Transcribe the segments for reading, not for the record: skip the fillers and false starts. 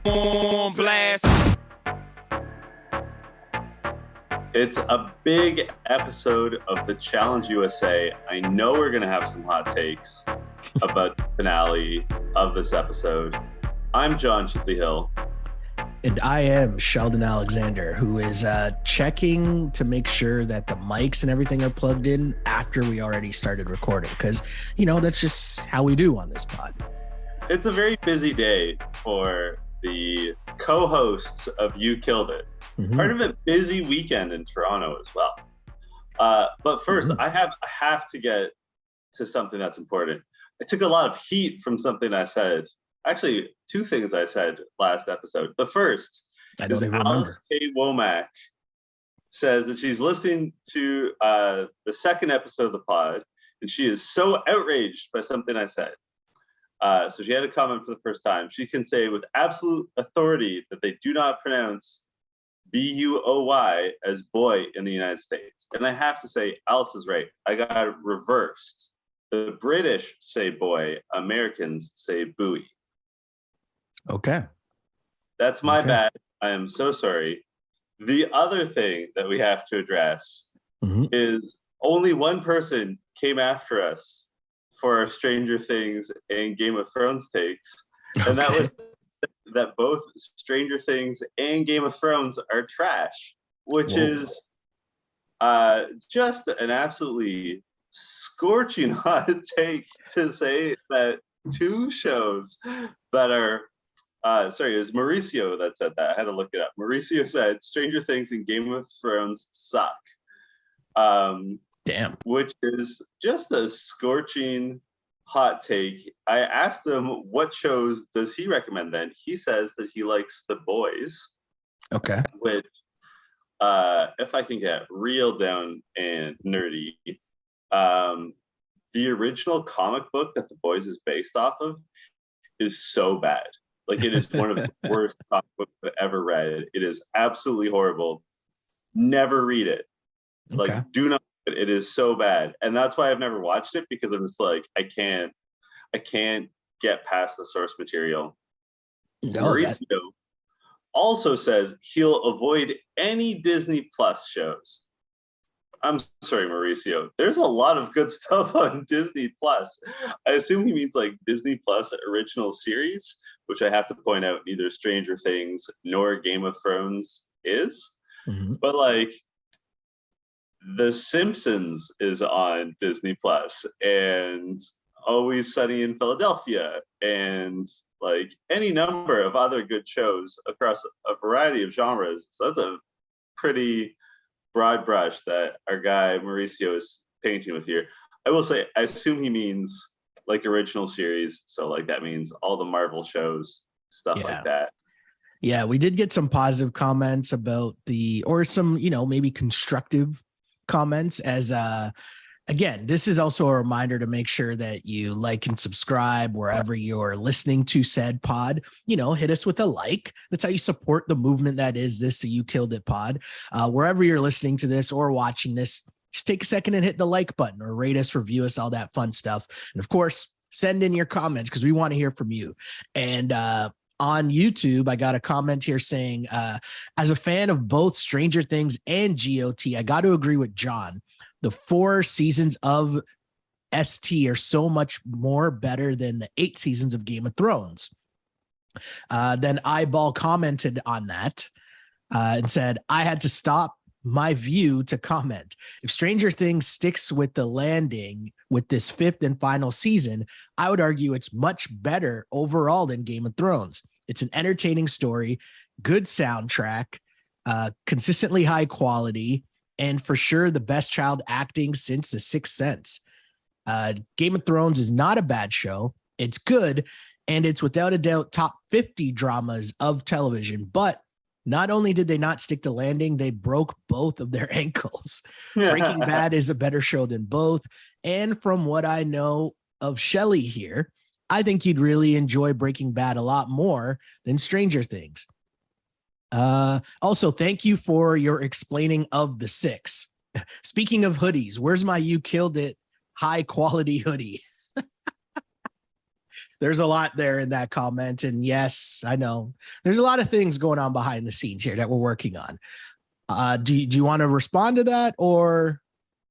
on blast. It's a big episode of the Challenge USA. I know we're going to have some hot takes about the finale of this episode. I'm John Chipley Hill. And I am Sheldon Alexander, who is checking to make sure that the mics and everything are plugged in after we already started recording. Because, you know, that's just how we do on this pod. It's a very busy day for the co-hosts of You Killed It. Mm-hmm. Part of a busy weekend in Toronto as well. But first, I have to get to something that's important. I took a lot of heat from something I said. Actually, two things I said last episode. The first is Alice K. Womack says that she's listening to the second episode of the pod, and she is so outraged by something I said. So she had a comment for the first time. She can say with absolute authority that they do not pronounce B-U-O-Y as boy in the United States. And I have to say, Alice is right. I got it reversed. The British say boy, Americans say buoy. Okay. That's my bad. I am so sorry. The other thing that we have to address is only one person came after us for our Stranger Things and Game of Thrones takes. And that was that both Stranger Things and Game of Thrones are trash, which is just an absolutely scorching hot take to say that two shows that are sorry, it was Mauricio that said that. I had to look it up. Mauricio said Stranger Things and Game of Thrones suck. Damn. Which is just a scorching hot take. I asked him what shows does he recommend then. He says that he likes The Boys. Okay. Which, if I can get real down and nerdy, the original comic book that The Boys is based off of is so bad. Like, it is one of the worst comic books I've ever read. It is absolutely horrible. Never read it. Like, do not. It is so bad. And that's why I've never watched it, because I'm just like, I can't get past the source material. Mauricio also says he'll avoid any Disney Plus shows. I'm sorry, Mauricio. There's a lot of good stuff on Disney Plus. I assume he means like Disney Plus original series, which I have to point out neither Stranger Things nor Game of Thrones is. But like, The Simpsons is on Disney Plus, and Always Sunny in Philadelphia, and like any number of other good shows across a variety of genres. So that's a pretty broad brush that our guy Mauricio is painting with here. I will say, I assume he means like original series. So like that means all the Marvel shows, stuff like that. Yeah, we did get some positive comments about or some, you know, maybe constructive comments as again, this is also a reminder to make sure that you like and subscribe wherever you're listening to said pod. You know, hit us with a like. That's how you support the movement that is this So You Killed It pod. Wherever you're listening to this or watching this, just take a second and hit the like button or rate us, review us, all that fun stuff. And of course, send in your comments because we want to hear from you. And on YouTube, I got a comment here saying, as a fan of both Stranger Things and GOT, I got to agree with John. The 4 seasons of ST are so much more better than the 8 seasons of Game of Thrones. Then Eyeball commented on that and said, I had to stop my view to comment. If Stranger Things sticks with the landing with this 5th and final season, I would argue it's much better overall than Game of Thrones. It's an entertaining story, good soundtrack, consistently high quality, and for sure the best child acting since The Sixth Sense. Game of Thrones is not a bad show. It's good, and it's without a doubt top 50 dramas of television, but not only did they not stick the landing, they broke both of their ankles. Breaking Bad is a better show than both. And from what I know of Shelley here, I think you'd really enjoy Breaking Bad a lot more than Stranger Things. Also, thank you for your explaining of The Six. Speaking of hoodies, where's my You Killed It high quality hoodie? there's a lot there in that comment. And yes, I know there's a lot of things going on behind the scenes here that we're working on. Do you want to respond to that, or?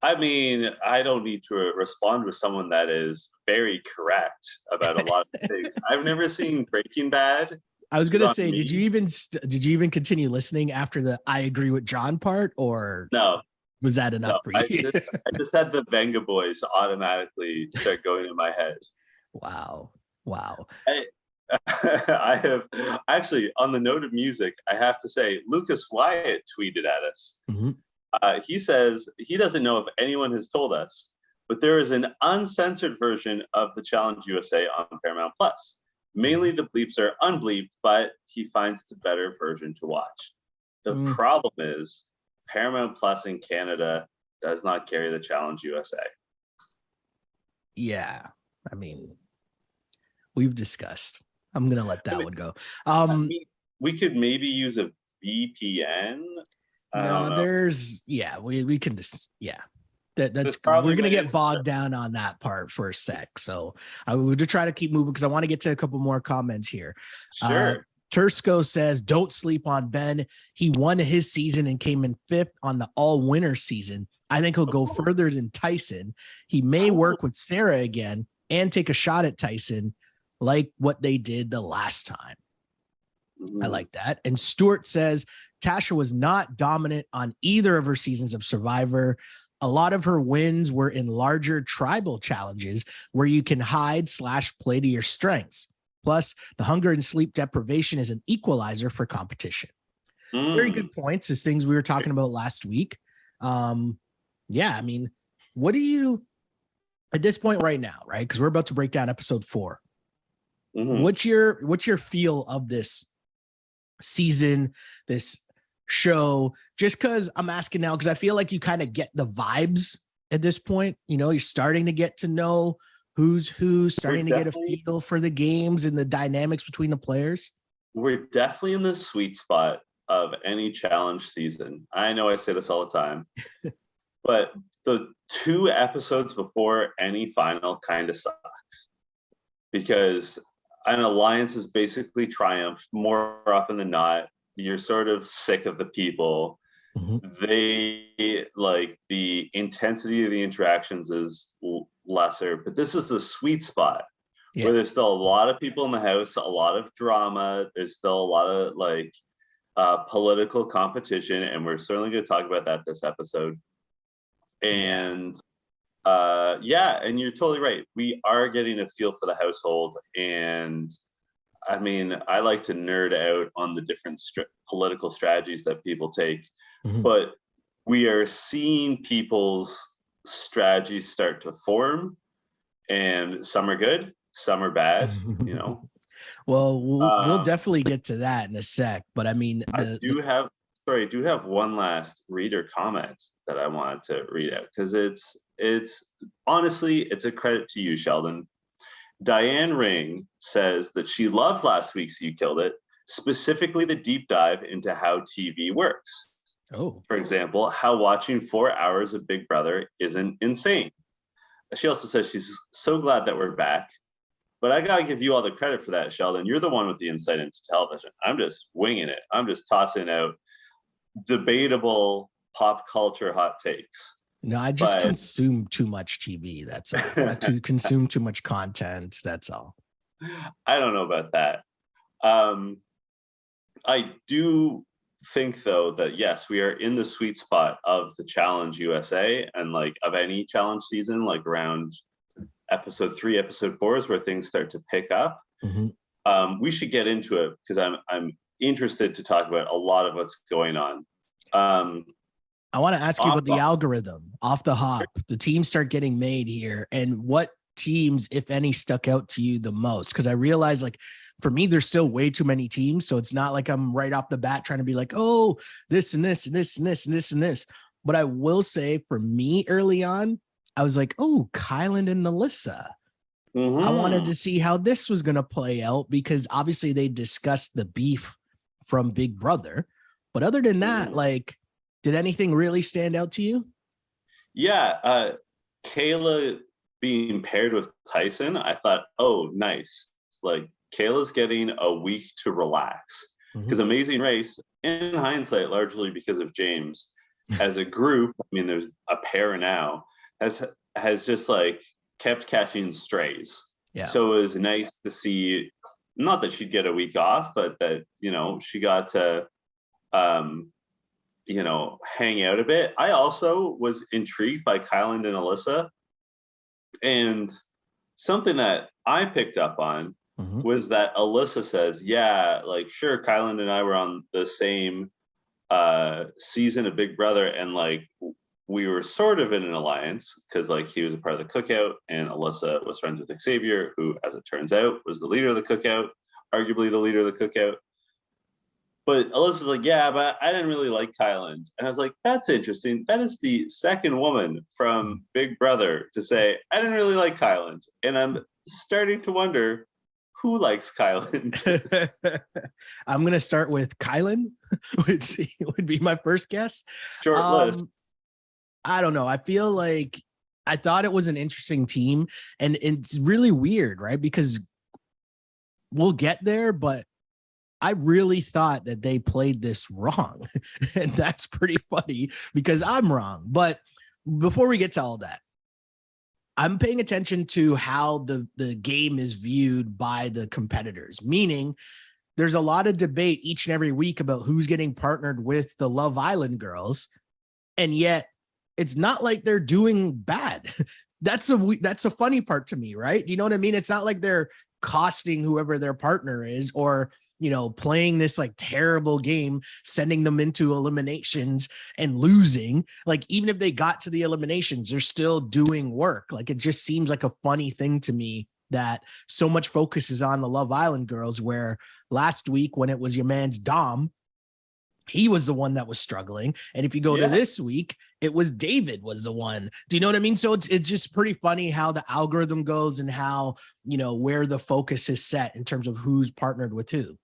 I mean, I don't need to respond with someone that is very correct about a lot of things. I've never seen Breaking Bad. I was gonna say, did you even continue listening after the "I agree with John" part, or no? Was that enough for you? I just had the Venga Boys automatically start going in my head. Wow. I have actually, on the note of music, I have to say, Lucas Wyatt tweeted at us. Mm-hmm. He says he doesn't know if anyone has told us, but there is an uncensored version of the Challenge USA on Paramount Plus. Mainly the bleeps are unbleeped, but he finds it's a better version to watch. The problem is Paramount Plus in Canada does not carry the Challenge USA. Yeah, I mean, we've discussed. I'm gonna let that one go. We could maybe use a VPN. We can just that's we're gonna get bogged down on that part for a sec. So I would try to keep moving because I want to get to a couple more comments here. Sure. Tursco says, don't sleep on Ben. He won his season and came in 5th on the all-winner season. I think he'll go further than Tyson. He may work with Sarah again and take a shot at Tyson like what they did the last time. I like that. And Stuart says, Tasha was not dominant on either of her seasons of Survivor. A lot of her wins were in larger tribal challenges where you can hide/play to your strengths. Plus, the hunger and sleep deprivation is an equalizer for competition. Very good points, as things we were talking about last week. I mean, what do you, at this point right now, right? Because we're about to break down episode 4. What's your feel of this season, this show? Just because I'm asking now, because I feel like you kind of get the vibes at this point. You know, you're starting to get to know who's who, starting to get a feel for the games and the dynamics between the players. We're definitely in the sweet spot of any challenge season. I know I say this all the time, but the 2 episodes before any final kind of sucks because an alliance is basically triumphed more often than not. You're sort of sick of the people. They like the intensity of the interactions is lesser, but this is the sweet spot where there's still a lot of people in the house, a lot of drama. There's still a lot of like political competition, and we're certainly going to talk about that this episode. And and you're totally right. We are getting a feel for the household, and I mean, I like to nerd out on the different political strategies that people take, but we are seeing people's strategies start to form, and some are good, some are bad, you know. Well, we'll definitely get to that in a sec, but I mean, I do have one last reader comment that I wanted to read out because it's honestly, it's a credit to you, Sheldon. Diane Ring says that she loved last week's You Killed It, specifically the deep dive into how TV works. For example, how watching 4 hours of Big Brother isn't insane. She also says she's so glad that we're back. But I got to give you all the credit for that, Sheldon. You're the one with the insight into television. I'm just winging it. I'm just tossing out debatable pop culture hot takes. No, I just consume too much TV. That's all. To consume too much content. That's all. I don't know about that. I do think, though, that yes, we are in the sweet spot of the Challenge USA and like of any challenge season, like around episode 3, episode 4 is where things start to pick up. We should get into it because I'm interested to talk about a lot of what's going on. I want to ask you about the algorithm off the hop. The teams start getting made here, and what teams, if any, stuck out to you the most? Because I realize, like, for me, there's still way too many teams, so it's not like I'm right off the bat trying to be like, oh, this and this and this and this and this and this. But I will say, for me, early on, I was like, oh, Kylan and Melissa. I wanted to see how this was going to play out because obviously they discussed the beef from Big Brother. But other than that, like, did anything really stand out to you? Yeah. Kayla being paired with Tyson, I thought, oh, nice. like Kayla's getting a week to relax because Amazing Race, in hindsight, largely because of James, as a group, I mean, there's a pair now, has just like kept catching strays. Yeah. So it was nice to see, not that she'd get a week off, but that, you know, she got to, you know, hang out a bit. I also was intrigued by Kyland and Alyssa. And something that I picked up on was that Alyssa says, yeah, like, sure, Kyland and I were on the same season of Big Brother, and like we were sort of in an alliance because like he was a part of the cookout and Alyssa was friends with Xavier, who, as it turns out, was the leader of the cookout, arguably the leader of the cookout. But Alyssa's like, yeah, but I didn't really like Kyland. And I was like, that's interesting. That is the second woman from Big Brother to say, I didn't really like Kyland. And I'm starting to wonder who likes Kyland. I'm going to start with Kyland, which would be my first guess. Short list. I don't know. I feel like I thought it was an interesting team, and it's really weird, right? Because we'll get there, but I really thought that they played this wrong. And that's pretty funny because I'm wrong. But before we get to all that, I'm paying attention to how the game is viewed by the competitors, meaning there's a lot of debate each and every week about who's getting partnered with the Love Island girls. And yet it's not like they're doing bad. That's a funny part to me, right? Do you know what I mean? It's not like they're costing whoever their partner is, or, you know, playing this like terrible game, sending them into eliminations and losing. Like, even if they got to the eliminations, they're still doing work. Like, it just seems like a funny thing to me that so much focus is on the Love Island girls, where last week when it was your man's Dom, he was the one that was struggling. And if you go to this week, it was David was the one. Do you know what I mean? So it's just pretty funny how the algorithm goes and how, you know, where the focus is set in terms of who's partnered with who.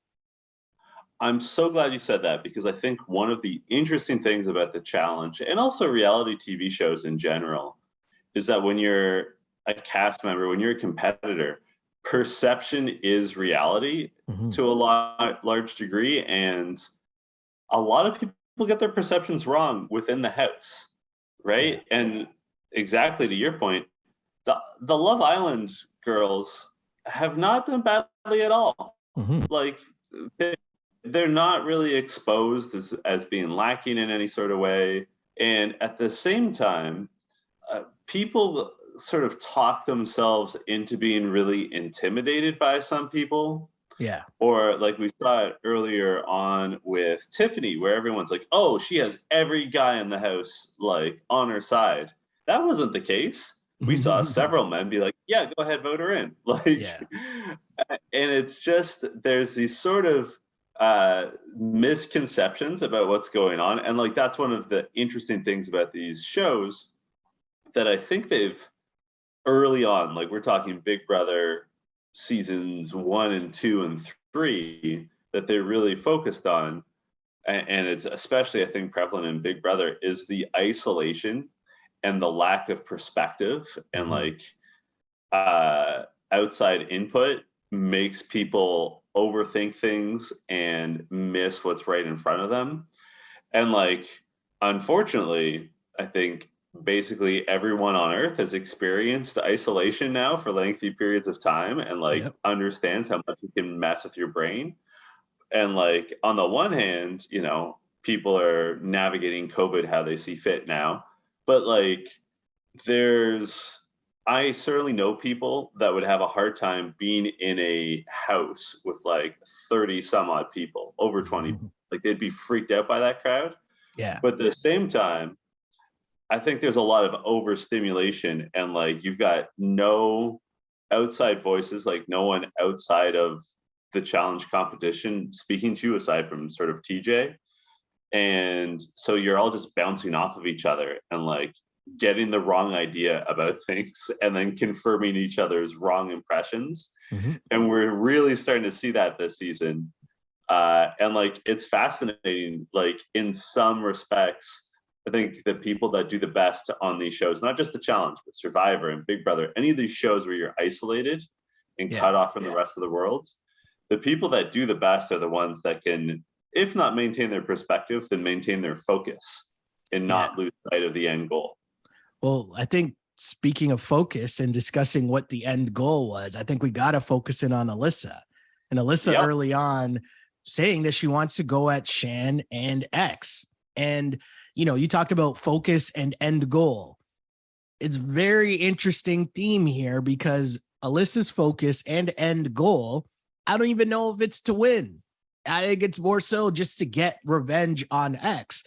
I'm so glad you said that, because I think one of the interesting things about the challenge, and also reality TV shows in general, is that when you're a cast member, when you're a competitor, perception is reality to a large degree. And a lot of people get their perceptions wrong within the house, right? Yeah. And exactly to your point, the Love Island girls have not done badly at all. Like, they're not really exposed as being lacking in any sort of way. And at the same time, people sort of talk themselves into being really intimidated by some people. Yeah. Or like we saw it earlier on with Tiffany, where everyone's like, oh, she has every guy in the house like on her side. That wasn't the case. We saw several men be like, yeah, go ahead, vote her in. Like, and it's just, there's these sort of misconceptions about what's going on. And like, that's one of the interesting things about these shows that I think they've early on, like we're talking Big Brother seasons 1 and 2 and 3, that they're really focused on, and it's especially, I think, prevalent in Big Brother, is the isolation and the lack of perspective, and like outside input makes people overthink things and miss what's right in front of them. And like, unfortunately, I think basically everyone on earth has experienced isolation now for lengthy periods of time, and like understands how much it can mess with your brain. And like, on the one hand, you know, people are navigating COVID how they see fit now, but like, I certainly know people that would have a hard time being in a house with like 30 some odd people, over 20. Like, they'd be freaked out by that crowd. Yeah. But at the same time, I think there's a lot of overstimulation, and like, you've got no outside voices, like no one outside of the challenge competition speaking to you aside from sort of TJ. And so you're all just bouncing off of each other and like getting the wrong idea about things and then confirming each other's wrong impressions. And we're really starting to see that this season. And like, it's fascinating. Like, in some respects, I think the people that do the best on these shows, not just the challenge, but Survivor and Big Brother, any of these shows where you're isolated and cut off from the rest of the world. The people that do the best are the ones that can, if not maintain their perspective, then maintain their focus and not lose sight of the end goal. Well, I think speaking of focus and discussing what the end goal was, I think we got to focus in on Alyssa. And Alyssa early on saying that she wants to go at Shan and X. And, you know, you talked about focus and end goal. It's very interesting theme here because Alyssa's focus and end goal, I don't even know if it's to win. I think it's more so just to get revenge on X.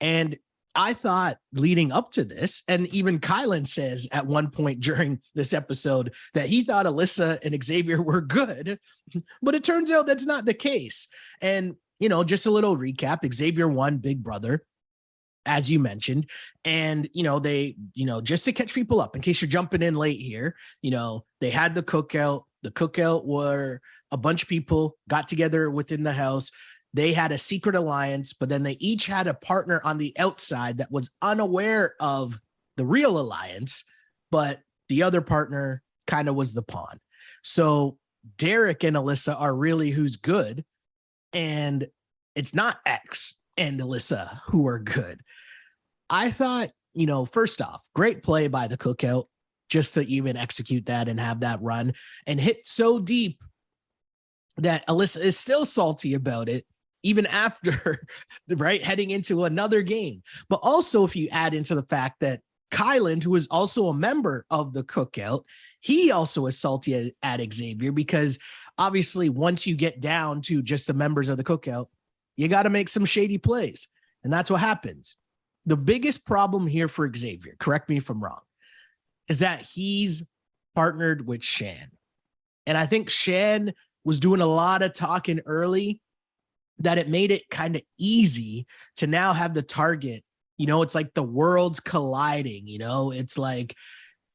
And I thought leading up to this, and even Kylan says at one point during this episode that he thought Alyssa and Xavier were good, but it turns out that's not the case. And, you know, just a little recap, Xavier won Big Brother, as you mentioned, and, you know, they, you know, just to catch people up in case you're jumping in late here, you know, they had the cookout. The cookout were a bunch of people got together within the house. They had a secret alliance, but then they each had a partner on the outside that was unaware of the real alliance, but the other partner kind of was the pawn. So Derek and Alyssa are really who's good, and it's not X and Alyssa who are good. I thought, you know, first off, great play by the cookout just to even execute that and have that run and hit so deep that Alyssa is still salty about it, even after, right, heading into another game. But also, if you add into the fact that Kylan, who is also a member of the cookout, he also is salty at Xavier because obviously once you get down to just the members of the cookout, you got to make some shady plays. And that's what happens. The biggest problem here for Xavier, correct me if I'm wrong, is that he's partnered with Shan. And I think Shan was doing a lot of talking early that it made it kind of easy to now have the target. You know, it's like the worlds colliding, you know, it's like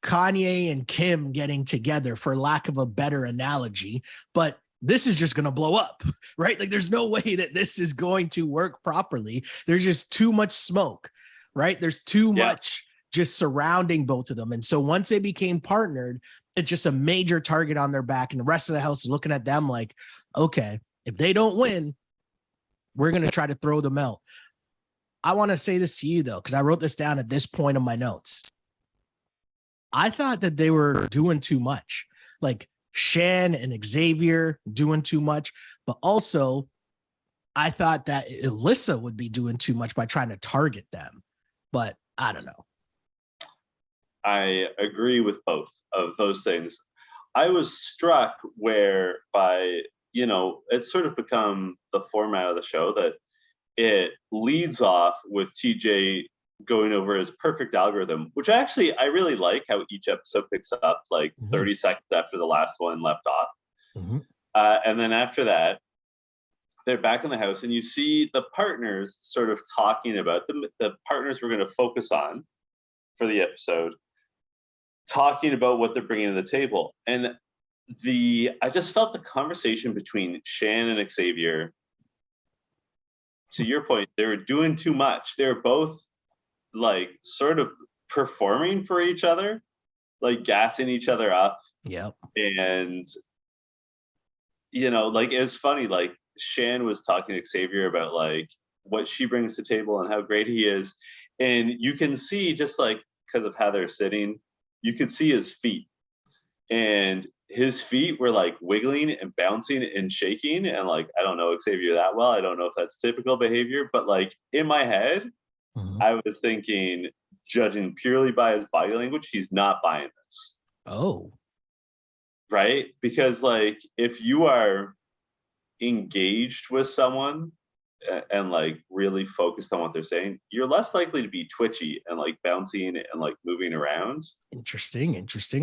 Kanye and Kim getting together, for lack of a better analogy, but this is just going to blow up, right? Like there's no way that this is going to work properly. There's just too much smoke, right? There's too much just surrounding both of them. And so once they became partnered, it's just a major target on their back. And the rest of the house is looking at them like, okay, if they don't win, we're going to try to throw them out. I want to say this to you, though, because I wrote this down at this point in my notes. I thought that they were doing too much, like Shan and Xavier doing too much. But also, I thought that Alyssa would be doing too much by trying to target them. But I don't know. I agree with both of those things. I was struck whereby, you know, it's sort of become the format of the show that it leads off with TJ going over his perfect algorithm, which actually I really like how each episode picks up like 30 seconds after the last one left off. And then after that, they're back in the house and you see the partners sort of talking about the partners we're going to focus on for the episode, talking about what they're bringing to the table. And I just felt the conversation between Shan and Xavier, to your point, they were doing too much. They were both like sort of performing for each other, like gassing each other up. Yep. And, you know, like it was funny, like Shan was talking to Xavier about like what she brings to the table and how great he is. And you can see just like because of how they're sitting, you could see his feet. And his feet were like wiggling and bouncing and shaking. And like, I don't know Xavier that well. I don't know if that's typical behavior, but like in my head, I was thinking, judging purely by his body language, he's not buying this. Oh. Right? Because like, if you are engaged with someone and like really focused on what they're saying, you're less likely to be twitchy and like bouncing and like moving around. Interesting.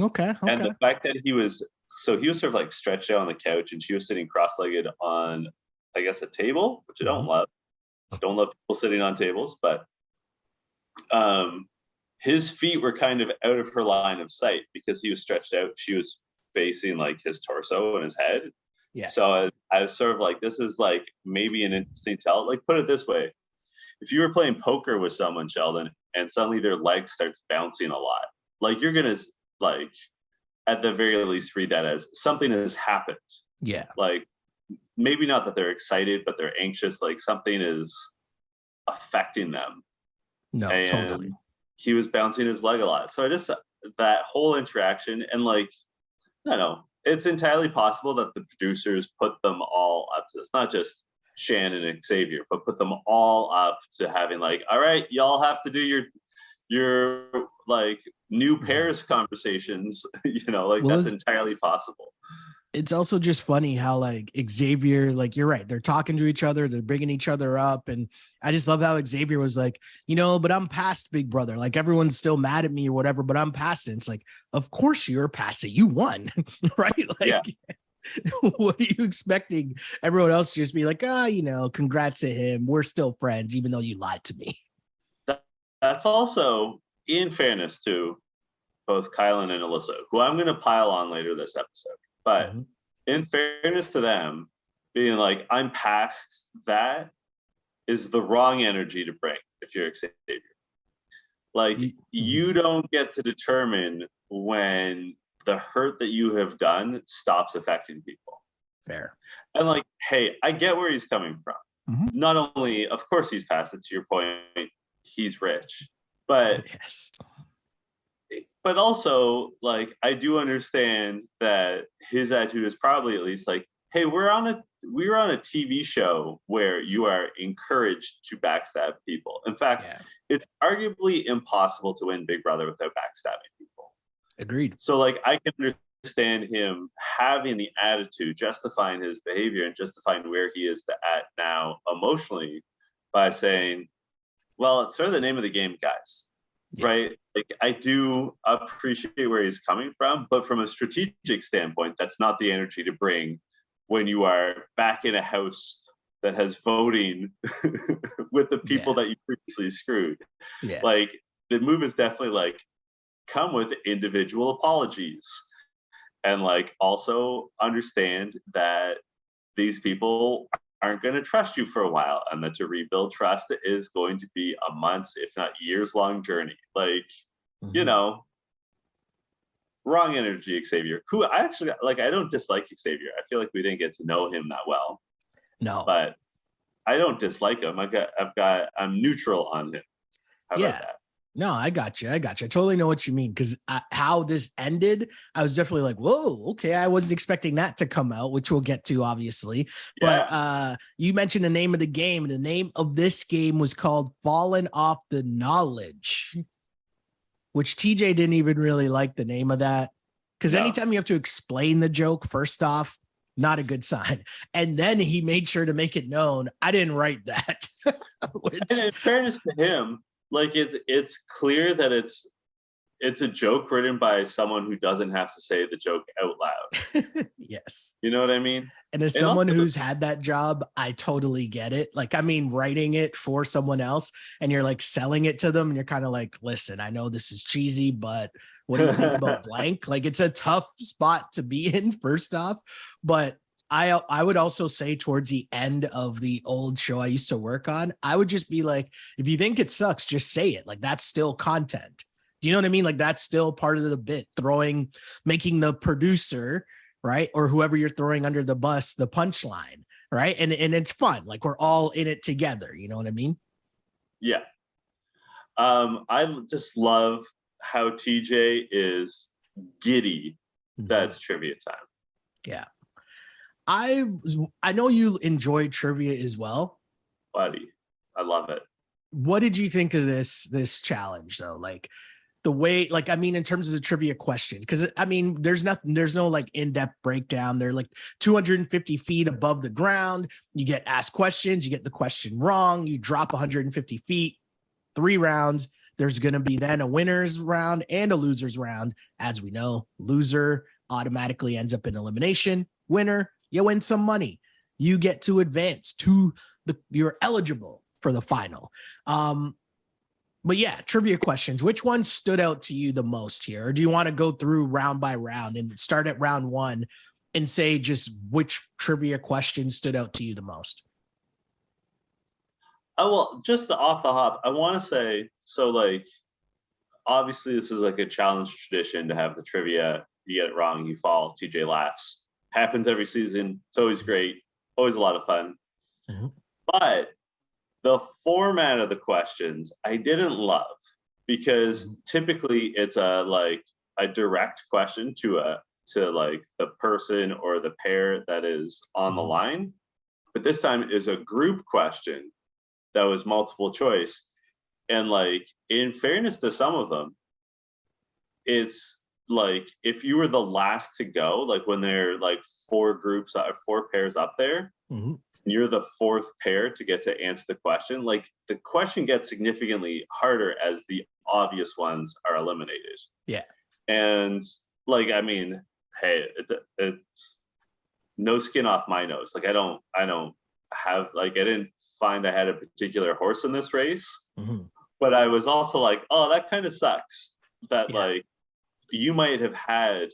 Okay. And the fact that he was sort of like stretched out on the couch and she was sitting cross-legged on, I guess, a table, which I don't love. I don't love people sitting on tables, but his feet were kind of out of her line of sight because he was stretched out. She was facing like his torso and his head. Yeah. So I was sort of like, this is like maybe an interesting tell. Like, put it this way. If you were playing poker with someone, Sheldon, and suddenly their leg starts bouncing a lot, like you're going to like, at the very least read that as something has happened. Yeah. Like, maybe not that they're excited, but they're anxious. Like, something is affecting them. No, And totally. he was bouncing his leg a lot. So that whole interaction, and like, I don't know, it's entirely possible that the producers put them all up to this, not just Shannon and Xavier, but put them all up to having like, all right, y'all have to do your like new pairs conversations, like Well, that's entirely possible. it's also just funny how like Xavier, like you're right, they're talking to each other, they're bringing each other up, and I just love how Xavier was like, but I'm past Big Brother, like everyone's still mad at me or whatever, but I'm past it. It's like, of course you're past it, you won. Right? Like, what are you expecting everyone else to just be like, congrats to him, we're still friends even though you lied to me. That's also, in fairness to both Kylan and Alyssa, who I'm going to pile on later this episode. But in fairness to them, being like, I'm past that is the wrong energy to bring if you're Xavier. Like, you don't get to determine when the hurt that you have done stops affecting people. Fair. And like, hey, I get where he's coming from. Not only, of course, he's past it, to your point, he's rich, but but also, like, I do understand that his attitude is probably at least like, hey, we're on a TV show where you are encouraged to backstab people. In fact, it's arguably impossible to win Big Brother without backstabbing people. Agreed. So like, I can understand him having the attitude, justifying his behavior and justifying where he is at now emotionally by saying, well, it's sort of the name of the game, guys. Right? Like, I do appreciate where he's coming from, but from a strategic standpoint, that's not the energy to bring when you are back in a house that has voting with the people that you previously screwed. Like, the move is definitely like, come with individual apologies, and like, also understand that these people aren't going to trust you for a while, and that to rebuild trust is going to be a months, if not years long journey. Like, wrong energy, Xavier, who I actually like. I don't dislike Xavier. I feel like we didn't get to know him that well. No, but I don't dislike him. I'm neutral on him. How about that? No, I got you. I totally know what you mean, because how this ended, I was definitely like, whoa, okay. I wasn't expecting that to come out, which we'll get to, obviously. But you mentioned the name of the game. The name of this game was called Fallen Off the Knowledge, which TJ didn't even really like the name of that. Because anytime you have to explain the joke, first off, not a good sign. And then he made sure to make it known, I didn't write that. And in fairness to him, like, it's clear that it's a joke written by someone who doesn't have to say the joke out loud. Yes. You know what I mean? And as someone who's had that job, I totally get it. Like, I mean, writing it for someone else and you're like selling it to them and you're kind of like, listen, I know this is cheesy, but what do you think about blank? Like, it's a tough spot to be in, first off. But I would also say towards the end of the old show I used to work on, I would just be like, if you think it sucks, just say it. Like, that's still content. Do you know what I mean? Like, that's still part of the bit, making the producer, right, or whoever you're throwing under the bus, the punchline, right? And it's fun. Like, we're all in it together. You know what I mean? Yeah. I just love how TJ is giddy. That's trivia time. Yeah. I know you enjoy trivia as well. Buddy, I love it. What did you think of this challenge though? Like, the way, like, I mean, in terms of the trivia questions, because I mean, there's no like in-depth breakdown. They're like 250 feet above the ground. You get asked questions, you get the question wrong, you drop 150 feet, 3 rounds. There's going to be then a winner's round and a loser's round. As we know, loser automatically ends up in elimination. Winner, you win some money. You get to advance to you're eligible for the final. But yeah, trivia questions. Which one stood out to you the most here? Or do you want to go through round by round and start at round 1 and say just which trivia question stood out to you the most? Oh, well, just off the hop, I want to say, so like, obviously this is like a challenge tradition to have the trivia, you get it wrong, you fall. TJ laughs. Happens every season. It's always great. Always a lot of fun. Mm-hmm. But the format of the questions I didn't love, because typically it's a direct question to like the person or the pair that is on the line. But this time it is a group question that was multiple choice. And like, in fairness to some of them, it's like, if you were the last to go, like when they're like four pairs up there, you're the fourth pair to get to answer the question. Like, the question gets significantly harder as the obvious ones are eliminated. Yeah. And like, I mean, hey, it's no skin off my nose. Like, I don't have, like, I didn't find I had a particular horse in this race, but I was also like, oh, that kind of sucks that like you might have had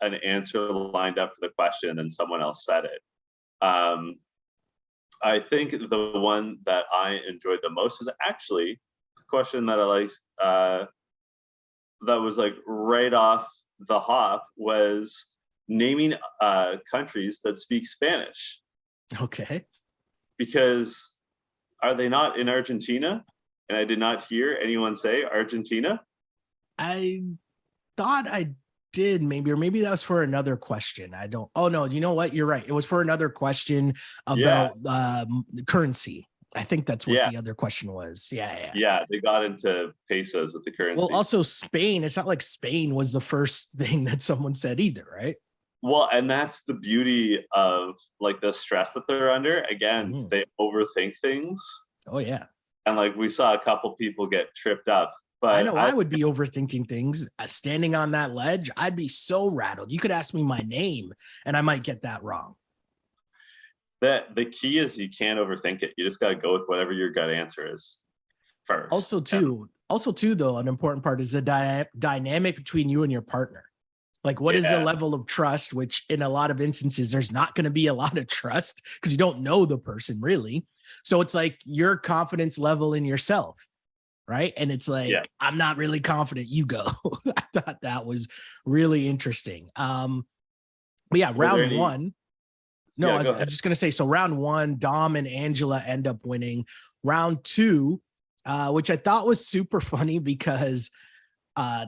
an answer lined up for the question and someone else said it. I think the one that I enjoyed the most was actually the question that I liked, that was like right off the hop, was naming countries that speak Spanish. Okay. Because are they not in Argentina? And I did not hear anyone say Argentina. I thought I did, maybe, or maybe that was for another question. I don't. Oh no, you know what? You're right. It was for another question about currency. I think that's what the other question was. Yeah, they got into pesos with the currency. Well, also Spain. It's not like Spain was the first thing that someone said either, right? Well, and that's the beauty of like the stress that they're under. Again, they overthink things. Oh yeah. And like, we saw a couple people get tripped up. But I know I would be overthinking things. Standing on that ledge, I'd be so rattled. You could ask me my name and I might get that wrong. The key is you can't overthink it. You just got to go with whatever your gut answer is first. Also too, though, an important part is the dynamic between you and your partner. Like, what is the level of trust, which in a lot of instances, there's not going to be a lot of trust because you don't know the person really. So it's like your confidence level in yourself. Right. And it's like, I'm not really confident. You go. I thought that was really interesting. But yeah, round one. No, I was just going to say, so round one, Dom and Angela end up winning. Round two, which I thought was super funny because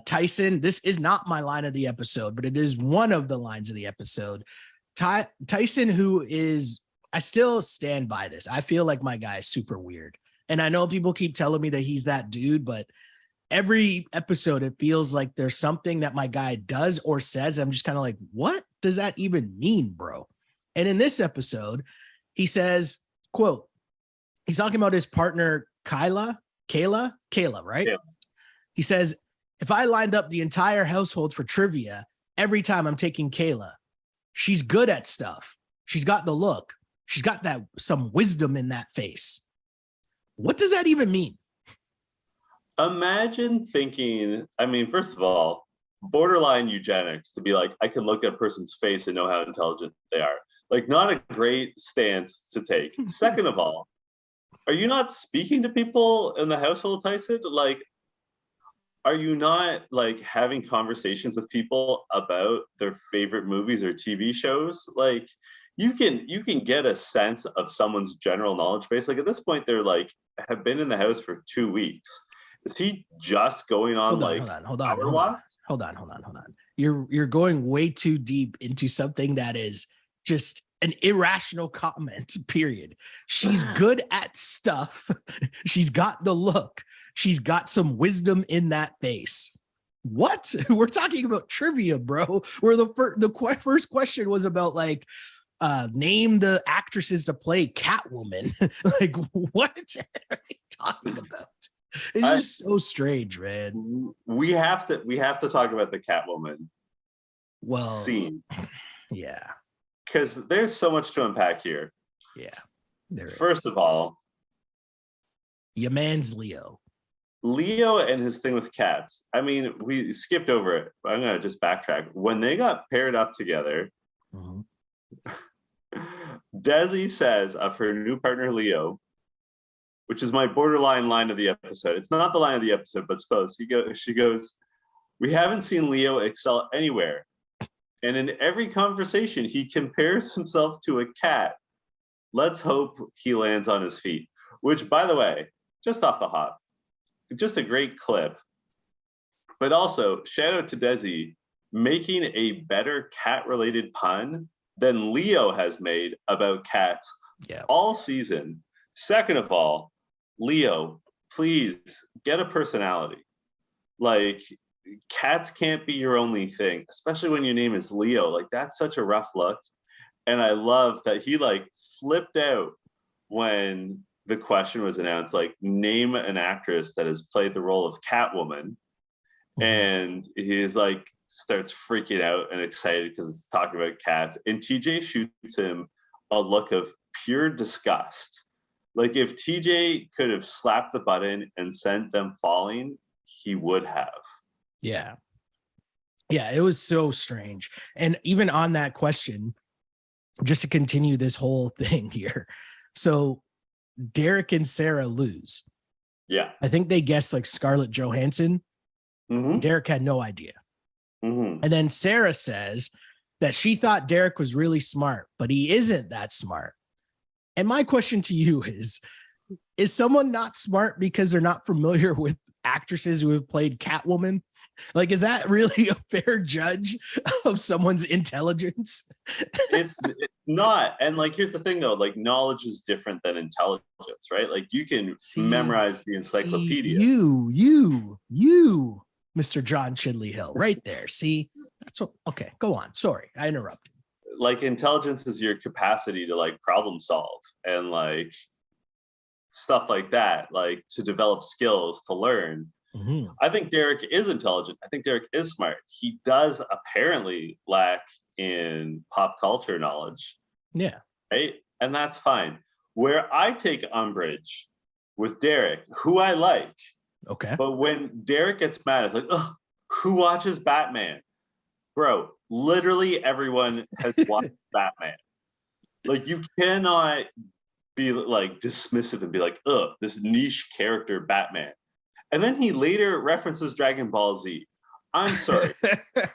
Tyson, this is not my line of the episode, but it is one of the lines of the episode. Tyson, who is, I still stand by this. I feel like my guy is super weird. And I know people keep telling me that he's that dude, but every episode, it feels like there's something that my guy does or says. I'm just kind of like, what does that even mean, bro? And in this episode, he says, quote, he's talking about his partner, Kayla, right? Yeah. He says, if I lined up the entire household for trivia, every time I'm taking Kayla, she's good at stuff. She's got the look. She's got some wisdom in that face. What does that even mean? Imagine thinking, I mean, first of all, borderline eugenics to be like, I can look at a person's face and know how intelligent they are. Like, not a great stance to take. Second of all, are you not speaking to people in the household, Tyson? Like, are you not like having conversations with people about their favorite movies or TV shows? Like, you can get a sense of someone's general knowledge base. Like, at this point, they're like, have been in the house for 2 weeks. Is he just going on hold on. You're going way too deep into something that is just an irrational comment, period. She's good at stuff. She's got the look. She's got some wisdom in that face. What? We're talking about trivia, bro. Where the first question was about like, name the actresses to play Catwoman. Like, what are you talking about? It's just so strange, man. We have to talk about the Catwoman scene. Yeah. Because there's so much to unpack here. Yeah. First of all, your man's Leo. Leo and his thing with cats. I mean, we skipped over it, but I'm gonna just backtrack. When they got paired up together, Desi says of her new partner Leo, which is my borderline line of the episode. It's not the line of the episode, but it's close. She goes, we haven't seen Leo excel anywhere. And in every conversation, he compares himself to a cat. Let's hope he lands on his feet. Which, by the way, just off the hop, just a great clip. But also, shout out to Desi making a better cat-related pun than Leo has made about cats all season. Second of all, Leo, please get a personality. Like, cats can't be your only thing, especially when your name is Leo. Like, that's such a rough look. And I love that he like flipped out when the question was announced, like, name an actress that has played the role of Catwoman. And he's like, starts freaking out and excited because it's talking about cats. And TJ shoots him a look of pure disgust. Like, if TJ could have slapped the button and sent them falling, he would have. Yeah. Yeah, it was so strange. And even on that question, just to continue this whole thing here. So Derek and Sarah lose. Yeah. I think they guessed like Scarlett Johansson. Derek had no idea. And then Sarah says that she thought Derek was really smart, but he isn't that smart. And my question to you is someone not smart because they're not familiar with actresses who have played Catwoman? Like, is that really a fair judge of someone's intelligence? It's not. And like, here's the thing though, like, knowledge is different than intelligence, right? Like, you can memorize the encyclopedia. You, Mr. John Chidley Hill, right there. See, that's what, okay, go on. Sorry, I interrupted. Like, intelligence is your capacity to like problem solve and like stuff like that, like to develop skills, to learn. I think Derek is intelligent. I think Derek is smart. He does apparently lack in pop culture knowledge. Yeah. Right? And that's fine. Where I take umbrage with Derek, who I like. Okay. But when Derek gets mad, it's like, ugh, who watches Batman? Bro, literally everyone has watched Batman. Like, you cannot be like dismissive and be like, ugh, this niche character Batman. And then he later references Dragon Ball Z. I'm sorry.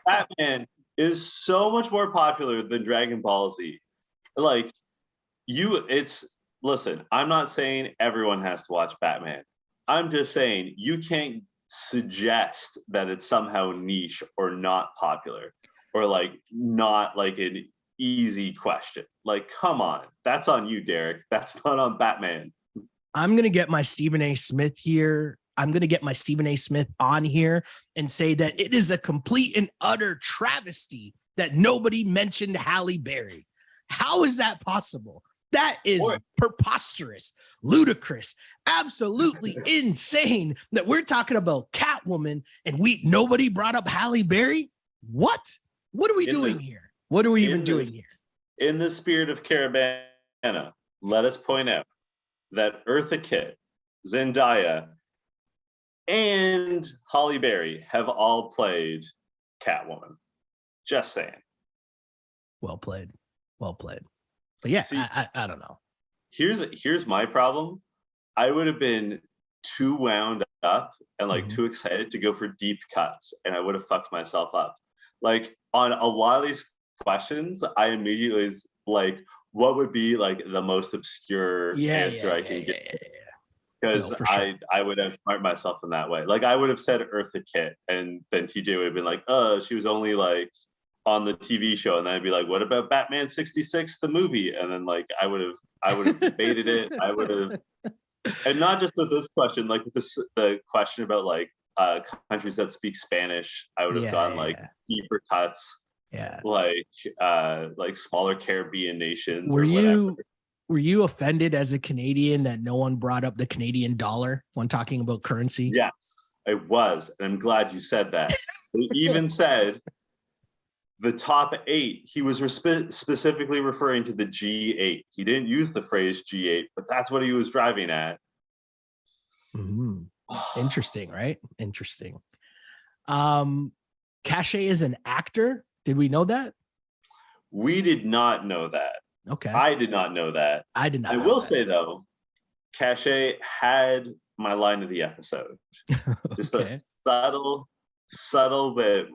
Batman is so much more popular than Dragon Ball Z. Like, listen, I'm not saying everyone has to watch Batman. I'm just saying you can't suggest that it's somehow niche or not popular or like not like an easy question. Like, come on. That's on you, Derek. That's not on Batman. I'm going to get my Stephen A. Smith here. I'm going to get my Stephen A. Smith on here and say that it is a complete and utter travesty that nobody mentioned Halle Berry. How is that possible? That is preposterous, ludicrous, absolutely insane that we're talking about Catwoman and nobody brought up Halle Berry. What? What are we doing here? What are we even doing here? In the spirit of Caravana, let us point out that Eartha Kitt, Zendaya, and Halle Berry have all played Catwoman. Just saying. Well played. Well played. But yeah, see, I don't know. Here's my problem. I would have been too wound up and like too excited to go for deep cuts, and I would have fucked myself up. Like, on a lot of these questions, I immediately was like, what would be like the most obscure answer I can get? Because I would have smarted myself in that way. Like, I would have said Eartha Kitt, and then TJ would have been like, oh, she was only like on the TV show, and then I'd be like, what about Batman 66, the movie? And then like I would have debated it. I would have, and not just with this question, like with the question about like countries that speak Spanish, I would have gone like deeper cuts. Yeah. Like smaller Caribbean nations. Were you offended as a Canadian that no one brought up the Canadian dollar when talking about currency? Yes, I was. And I'm glad you said that. He even said the top 8, he was specifically referring to the G8. He didn't use the phrase G8, but that's what he was driving at. Interesting, right? Interesting. Cachet is an actor. Did we know that? We did not know that. Okay. I did not know that. I did not. I will say though, Cachet had my line of the episode. Just a subtle bit,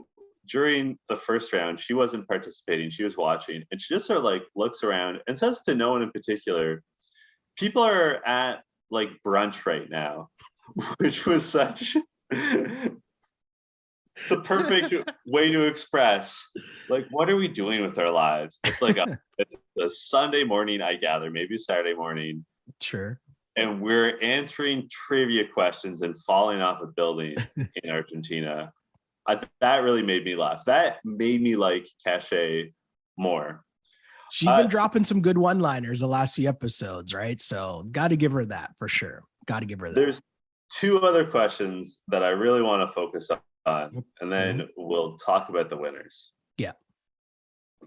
during the first round, she wasn't participating. She was watching, and she just sort of like looks around and says to no one in particular, people are at like brunch right now, which was such the perfect way to express like, what are we doing with our lives? It's a Sunday morning, I gather, maybe Saturday morning. Sure. And we're answering trivia questions and falling off a building in Argentina. That really made me laugh. That made me like Cache more. She's been dropping some good one-liners the last few episodes, right? So got to give her that for sure. Got to give her that. There's two other questions that I really want to focus on, and then we'll talk about the winners. Yeah.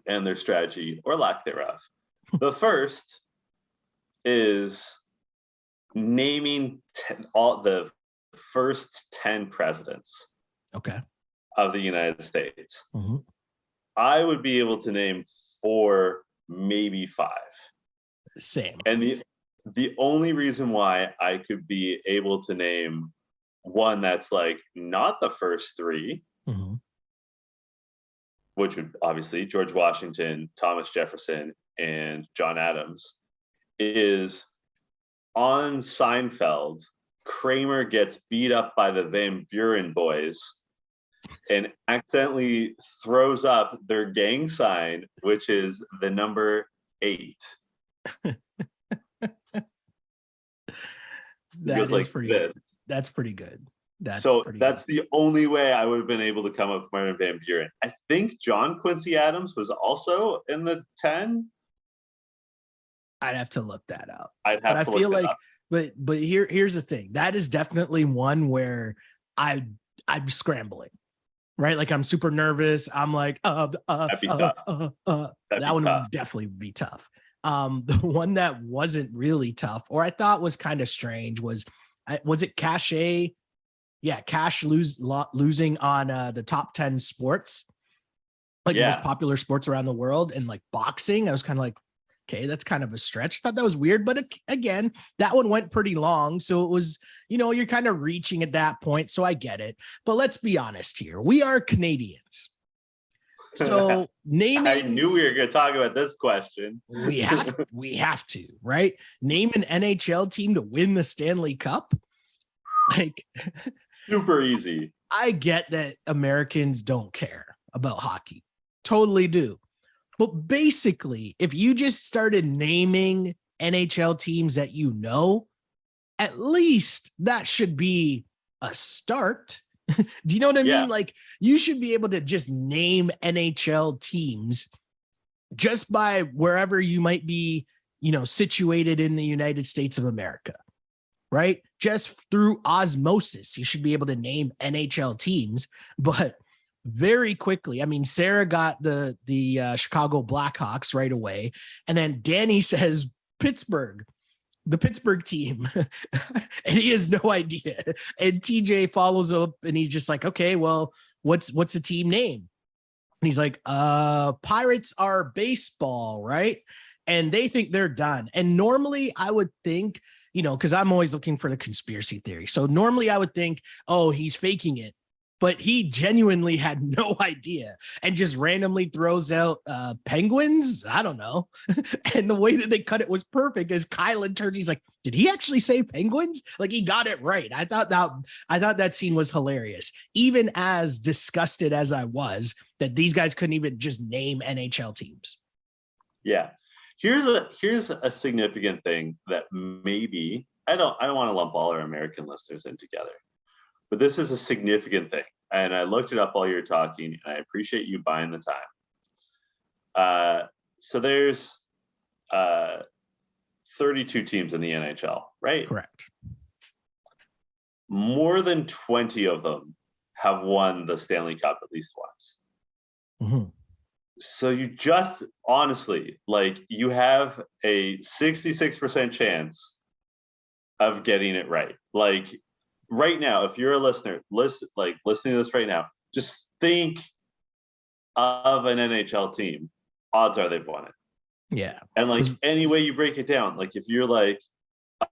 And their strategy or lack thereof. The first is naming all the first 10 presidents. Okay. Of the United States. Mm-hmm. I would be able to name 4, maybe 5. Same. And the only reason why I could be able to name one that's like not the first 3, mm-hmm. which would obviously George Washington, Thomas Jefferson, and John Adams, is on Seinfeld, Kramer gets beat up by the Van Buren boys and accidentally throws up their gang sign, which is the number 8. That's like pretty this. That's pretty good. That's the only way I would have been able to come up with Martin Van Buren. I think John Quincy Adams was also in the 10. I'd have to look that up. I feel like up. but here's the thing. That is definitely one where I'm scrambling. Right? Like I'm super nervous. I'm like, that one would definitely be tough. The one that wasn't really tough, or I thought was kind of strange, was it Cache? Yeah, Cash losing on the top 10 sports, like most popular sports around the world, and like boxing. I was kind of like, okay, that's kind of a stretch. Thought that was weird, but again, that one went pretty long, so it was, you're kind of reaching at that point, so I get it. But let's be honest here, we are Canadians, so naming. I knew we were going to talk about this question. we have to, right? Name an NHL team to win the Stanley Cup, like super easy. I get that Americans don't care about hockey, totally do. But basically, if you just started naming NHL teams that at least that should be a start. Do you know what I mean? Like, you should be able to just name NHL teams just by wherever you might be, situated in the United States of America, right? Just through osmosis, you should be able to name NHL teams, but very quickly. I mean, Sarah got the Chicago Blackhawks right away. And then Danny says Pittsburgh, the Pittsburgh team. And he has no idea. And TJ follows up and he's just like, okay, well, what's the team name? And he's like, Pirates are baseball, right? And they think they're done. And normally I would think, because I'm always looking for the conspiracy theory. So normally I would think, oh, he's faking it. But he genuinely had no idea and just randomly throws out penguins. I don't know. And the way that they cut it was perfect. As Kayla turns, he's like, did he actually say penguins? Like, he got it right. I thought that scene was hilarious. Even as disgusted as I was that these guys couldn't even just name NHL teams. Yeah. Here's a significant thing that maybe I don't want to lump all our American listeners in together. But this is a significant thing. And I looked it up while you were talking, and I appreciate you buying the time. So there's 32 teams in the NHL, right? Correct. More than 20 of them have won the Stanley Cup at least once. Mm-hmm. So you just, honestly, like, you have a 66% chance of getting it right. Like, right now, if you're a listener, listening to this right now, just think of an NHL team. Odds are they've won it. Yeah. And like, any way you break it down, like if you're like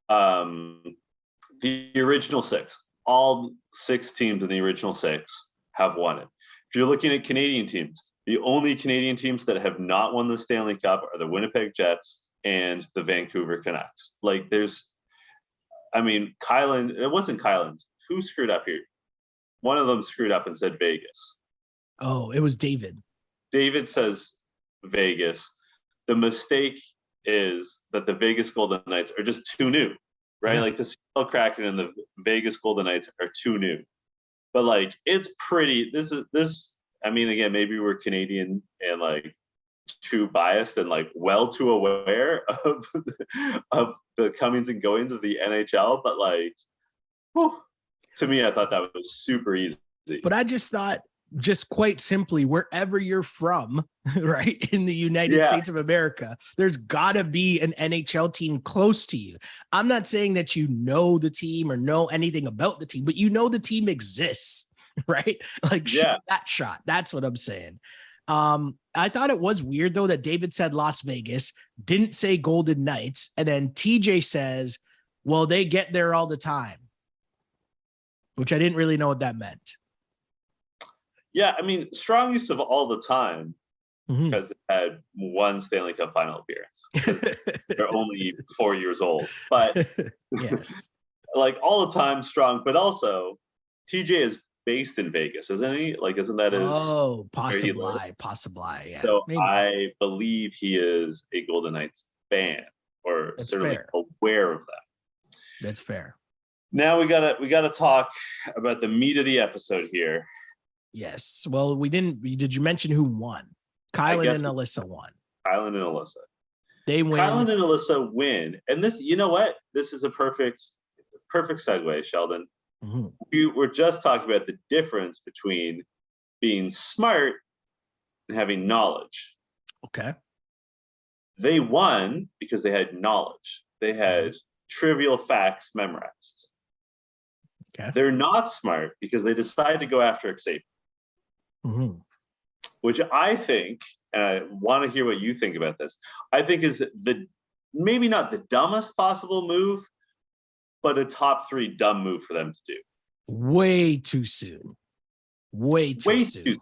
the original 6, all 6 teams in the original 6 have won it. If you're looking at Canadian teams, the only Canadian teams that have not won the Stanley Cup are the Winnipeg Jets and the Vancouver Canucks. Like Kylan, it wasn't Kylan. Who screwed up here? One of them screwed up and said Vegas. Oh, it was David. David says Vegas. The mistake is that the Vegas Golden Knights are just too new, right? Yeah. Like the Seattle Kraken and the Vegas Golden Knights are too new. But like, it's pretty, again, maybe we're Canadian and like too biased and like well too aware of the comings and goings of the NHL. But like, whew, to me, I thought that was super easy. But I just thought, just quite simply, wherever you're from, right, in the United States of America, there's got to be an NHL team close to you. I'm not saying that you know the team or know anything about the team, but you know the team exists, right? Like, shoot that shot. That's what I'm saying. I thought it was weird, though, that David said Las Vegas, didn't say Golden Knights, and then TJ says, well, they get there all the time, which I didn't really know what that meant. Yeah, I mean, strong use of all the time because they had one Stanley Cup final appearance. They're only 4 years old. But yes, like all the time strong, but also TJ is based in Vegas, isn't he? Like, isn't that his? Oh, possibly. Yeah. So maybe. I believe he is a Golden Knights fan, or That's certainly fair. aware of that. That's fair. Now we gotta talk about the meat of the episode here. Yes. Well, did you mention who won? Kylan and Alyssa won. Kylan and Alyssa. They win. Kylan and Alyssa win. And this, you know what? This is a perfect segue, Sheldon. Mm-hmm. We were just talking about the difference between being smart and having knowledge. Okay. They won because they had knowledge. They had trivial facts memorized. Okay. They're not smart because they decided to go after Xavier. Mm-hmm. Which I think, and I want to hear what you think about this, I think is maybe not the dumbest possible move, but a top 3 dumb move for them to do. Way too soon. Way too soon.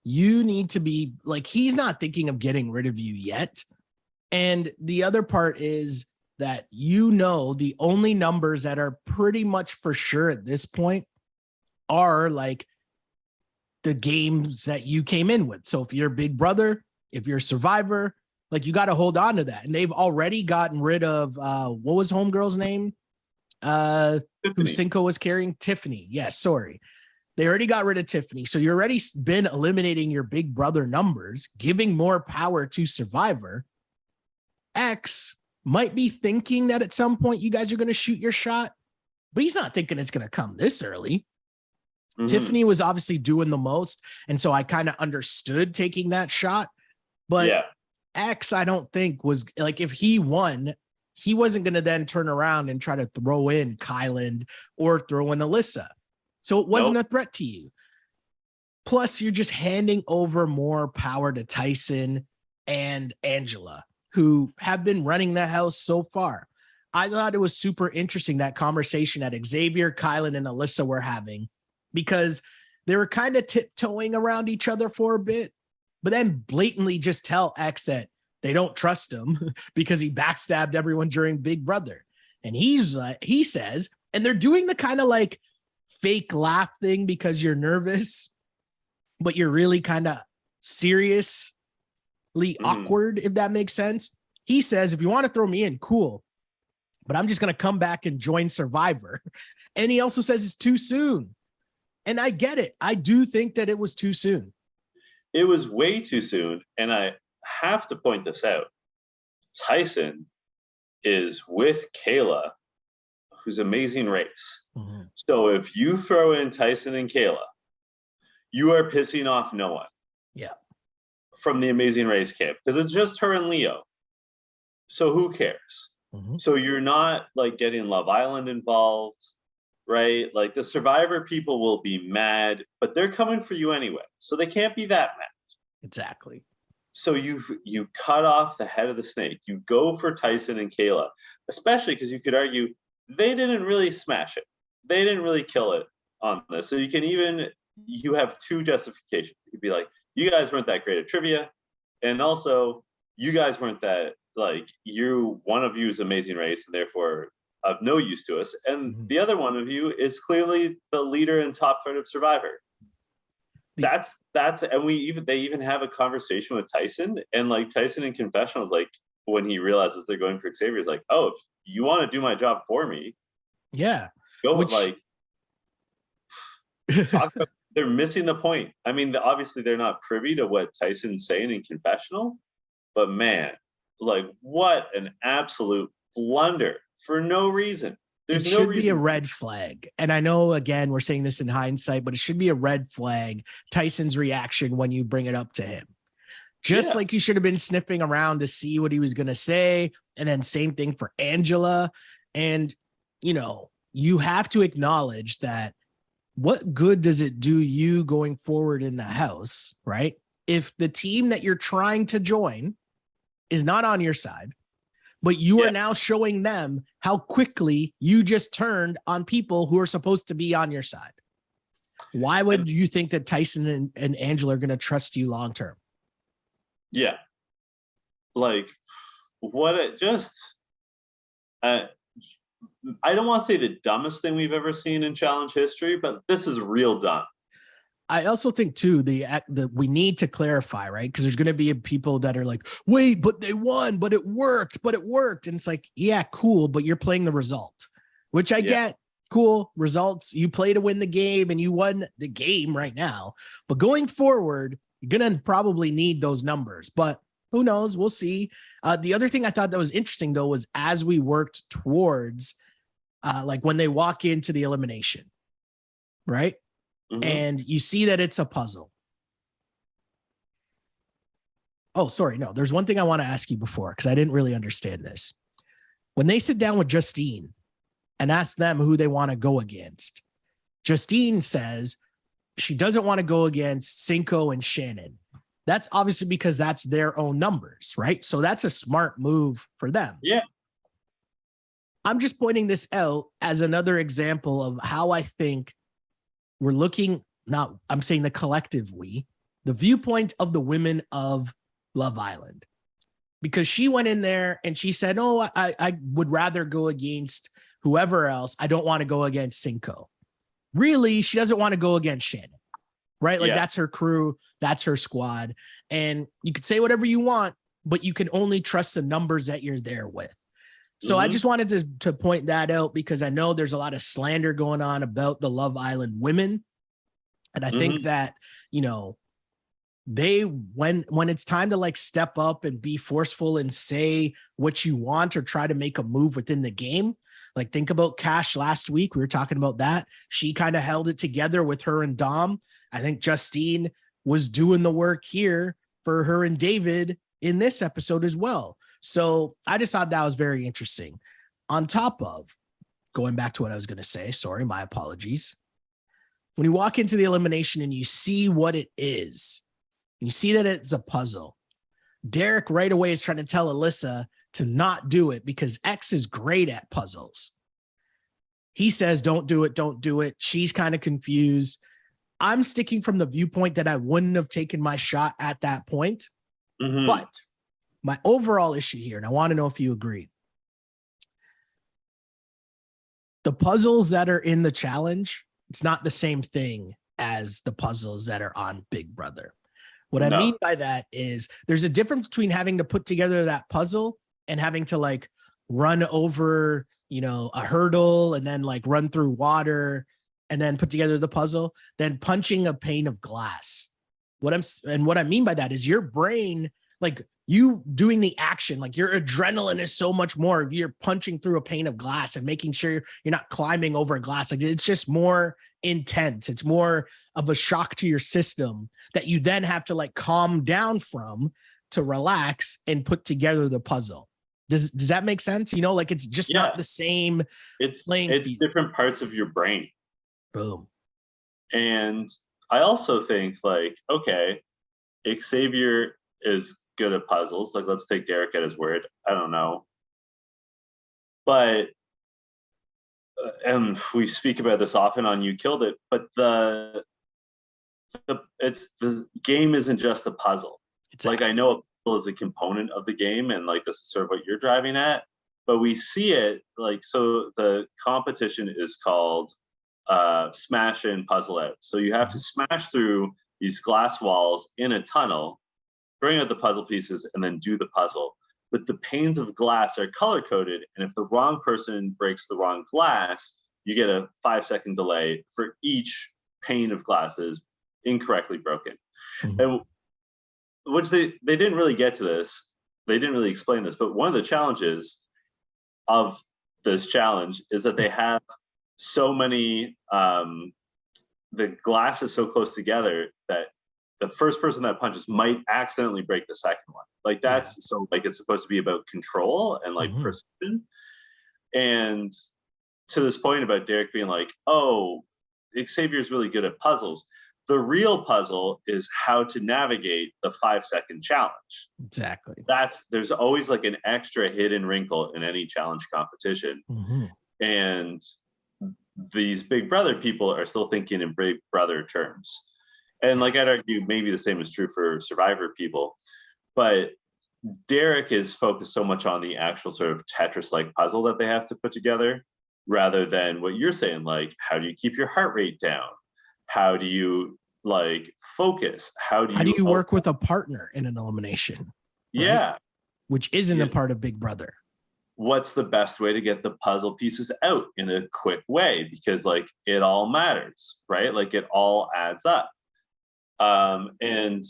You need to be like, he's not thinking of getting rid of you yet. And the other part is that, the only numbers that are pretty much for sure at this point are like the games that you came in with. So if you're Big Brother, if you're Survivor, like you got to hold on to that. And they've already gotten rid of, what was Homegirl's name? Who Cinco was carrying? Tiffany. Yes, sorry. They already got rid of Tiffany. So you're already been eliminating your Big Brother numbers, giving more power to Survivor. X might be thinking that at some point you guys are going to shoot your shot, but he's not thinking it's going to come this early. Mm-hmm. Tiffany was obviously doing the most. And so I kind of understood taking that shot, but X, I don't think was like, if he won, he wasn't going to then turn around and try to throw in Kylan or throw in Alyssa. So it wasn't a threat to you. Plus, you're just handing over more power to Tyson and Angela, who have been running the house so far. I thought it was super interesting, that conversation that Xavier, Kylan, and Alyssa were having, because they were kind of tiptoeing around each other for a bit, but then blatantly just tell X that they don't trust him because he backstabbed everyone during Big Brother. And he says, and they're doing the kind of like fake laugh thing because you're nervous, but you're really kind of seriously awkward, if that makes sense. He says, if you want to throw me in, cool, but I'm just going to come back and join Survivor. And he also says it's too soon. And I get it. I do think that it was too soon. It was way too soon. And I have to point this out. Tyson is with Kayla, who's Amazing Race. Mm-hmm. So if you throw in Tyson and Kayla, you are pissing off no one. Yeah. From the Amazing Race camp, because it's just her and Leo. So who cares? Mm-hmm. So you're not like getting Love Island involved, right? Like the Survivor people will be mad, but they're coming for you anyway. So they can't be that mad. Exactly. So you cut off the head of the snake. You go for Tyson and Kayla, especially because you could argue they didn't really smash it. They didn't really kill it on this. So you can even you have two justifications. You could be like, you guys weren't that great at trivia, and also you guys weren't that like one of you is Amazing Race and therefore of no use to us, and the other one of you is clearly the leader and top threat of Survivor. That's and they even have a conversation with Tyson, and like Tyson in confessionals, like when he realizes they're going for Xavier, is like, oh, if you want to do my job for me, go. Like they're missing the point. I mean, obviously they're not privy to what Tyson's saying in confessional, but man, like what an absolute blunder for no reason. It should be a red flag. And I know, again, we're saying this in hindsight, but it should be a red flag, Tyson's reaction when you bring it up to him. Just like you should have been sniffing around to see what he was going to say. And then same thing for Angela. And, you know, you have to acknowledge that what good does it do you going forward in the house, right? If the team that you're trying to join is not on your side, but you are now showing them how quickly you just turned on people who are supposed to be on your side. Why would you think that Tyson and Angela are going to trust you long term? Yeah. Like, what it just... I don't want to say the dumbest thing we've ever seen in challenge history, but this is real dumb. I also think too, we need to clarify, right? Because there's going to be people that are like, wait, but they won, but it worked. And it's like, yeah, cool. But you're playing the result, which I get. Cool results. You play to win the game and you won the game right now. But going forward, you're going to probably need those numbers, but who knows? We'll see. The other thing I thought that was interesting though, was as we worked towards like when they walk into the elimination, right? Mm-hmm. And you see that it's a puzzle. Oh, sorry. No, there's one thing I want to ask you before, because I didn't really understand this. When they sit down with Justine and ask them who they want to go against, Justine says she doesn't want to go against Cinco and Shannon. That's obviously because that's their own numbers, right? So that's a smart move for them. Yeah. I'm just pointing this out as another example of how I think we're looking, not, I'm saying the collective we, the viewpoint of the women of Love Island. Because she went in there and she said, oh, I would rather go against whoever else. I don't want to go against Cinco. Really, she doesn't want to go against Shannon, right? Like that's her crew, that's her squad. And you could say whatever you want, but you can only trust the numbers that you're there with. So I just wanted to point that out because I know there's a lot of slander going on about the Love Island women. And I think that, you know, they, when it's time to like step up and be forceful and say what you want or try to make a move within the game. Like think about Cash last week. We were talking about that. She kind of held it together with her and Dom. I think Justine was doing the work here for her and David in this episode as well. So I just thought that was very interesting. On top of going back to what I was going to say, sorry, my apologies. When you walk into the elimination and you see what it is, and you see that it's a puzzle, Derek right away is trying to tell Alyssa to not do it because X is great at puzzles. He says, don't do it, don't do it. She's kind of confused. I'm sticking from the viewpoint that I wouldn't have taken my shot at that point. But my overall issue here, and I want to know if you agree, the puzzles that are in the challenge, it's not the same thing as the puzzles that are on Big Brother. What I mean by that is there's a difference between having to put together that puzzle and having to like run over, you know, a hurdle and then like run through water and then put together the puzzle, then punching a pane of glass. What I mean by that is your brain, like you doing the action, like your adrenaline is so much more if you're punching through a pane of glass and making sure you're not climbing over a glass. Like it's just more intense. It's more of a shock to your system that you then have to like calm down from to relax and put together the puzzle. Does that make sense? You know, like it's just not the same. It's different parts of your brain. Boom. And I also think like, okay, Xavier is good at puzzles. Like, let's take Derek at his word. I don't know. But, and we speak about this often on You Killed It, but the game isn't just a puzzle. Exactly. Like I know a puzzle is a component of the game, and like this is sort of what you're driving at, but we see it like so. The competition is called Smash In Puzzle Out. So you have to smash through these glass walls in a tunnel, bring out the puzzle pieces, and then do the puzzle. But the panes of glass are color coded, and if the wrong person breaks the wrong glass, you get a 5-second delay for each pane of glass that is incorrectly broken. And which they didn't really get to this, they didn't really explain this, but one of the challenges of this challenge is that they have so many the glass is so close together that the first person that punches might accidentally break the second one. Like that's so like it's supposed to be about control and like precision. And to this point about Derek being like, oh, Xavier's really good at puzzles. The real puzzle is how to navigate the 5-second challenge. Exactly. There's always like an extra hidden wrinkle in any challenge competition. And these Big Brother people are still thinking in Big Brother terms. And like I'd argue maybe the same is true for Survivor people. But Derek is focused so much on the actual sort of Tetris-like puzzle that they have to put together, rather than what you're saying, like, how do you keep your heart rate down? How do you like focus? How do you work with a partner in an elimination? Right? Yeah. Which isn't a part of Big Brother. What's the best way to get the puzzle pieces out in a quick way? Because like it all matters, right? Like it all adds up. And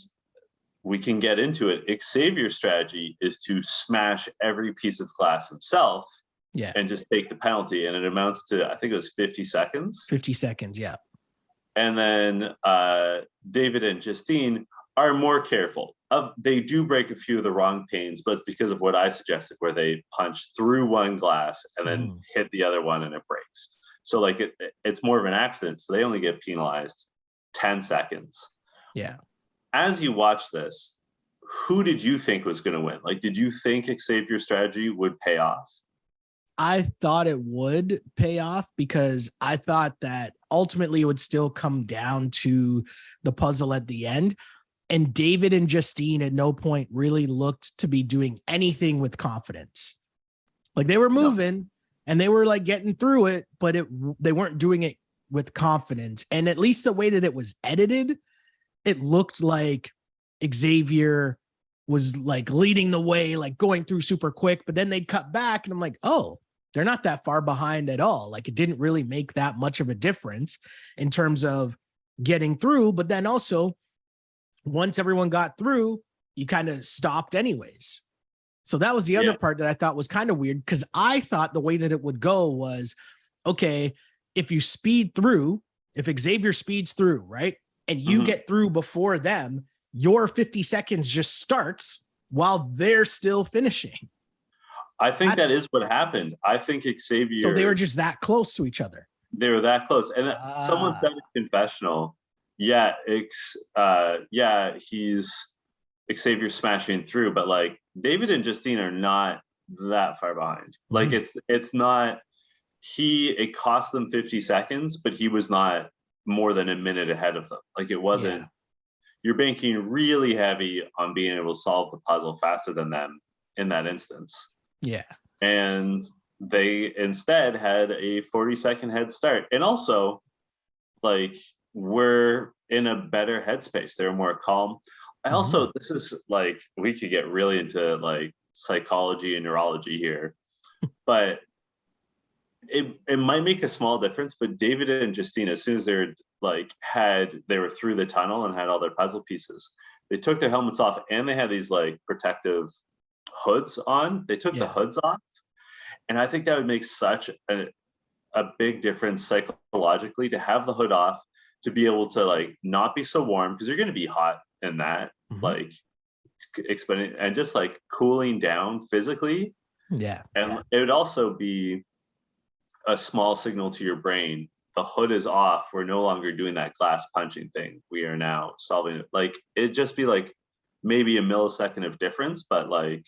we can get into it. Xavier's strategy is to smash every piece of glass himself and just take the penalty. And it amounts to, I think it was 50 seconds. 50 seconds, yeah. And then David and Justine are more careful. They do break a few of the wrong panes, but it's because of what I suggested, where they punch through one glass and then hit the other one and it breaks. So like it's more of an accident. So they only get penalized 10 seconds. Yeah. As you watch this, who did you think was going to win? Like, did you think Xavier's strategy would pay off? I thought it would pay off because I thought that ultimately it would still come down to the puzzle at the end. And David and Justine at no point really looked to be doing anything with confidence. Like they were moving and they were like getting through it, but they weren't doing it with confidence. And at least the way that it was edited, it looked like Xavier was like leading the way, like going through super quick, but then they'd cut back and I'm like, oh, they're not that far behind at all. Like it didn't really make that much of a difference in terms of getting through. But then also once everyone got through, you kind of stopped anyways. So that was the other part that I thought was kind of weird, because I thought the way that it would go was, okay, if you speed through, if Xavier speeds through, right, and you get through before them, your 50 seconds just starts while they're still finishing. I think that is what happened. I think Xavier... So they were just that close to each other. They were that close. And someone said in confessional, he's Xavier smashing through, but like David and Justine are not that far behind. Like it's not, it cost them 50 seconds, but he was not more than a minute ahead of them. Like it wasn't, you're banking really heavy on being able to solve the puzzle faster than them in that instance. Yeah. And they instead had a 40-second head start. And also, like, we're in a better headspace. They're more calm. I also, this is like, we could get really into like psychology and neurology here, but it might make a small difference. But David and Justine, as soon as they were through the tunnel and had all their puzzle pieces, they took their helmets off and they had these like protective hoods on. They took the hoods off. And I think that would make such a big difference psychologically to have the hood off, to be able to like not be so warm, because you're going to be hot in that, like expanding and just like cooling down physically. Yeah. And it would also be a small signal to your brain. The hood is off. We're no longer doing that glass punching thing. We are now solving it. Like it'd just be like maybe a millisecond of difference, but like,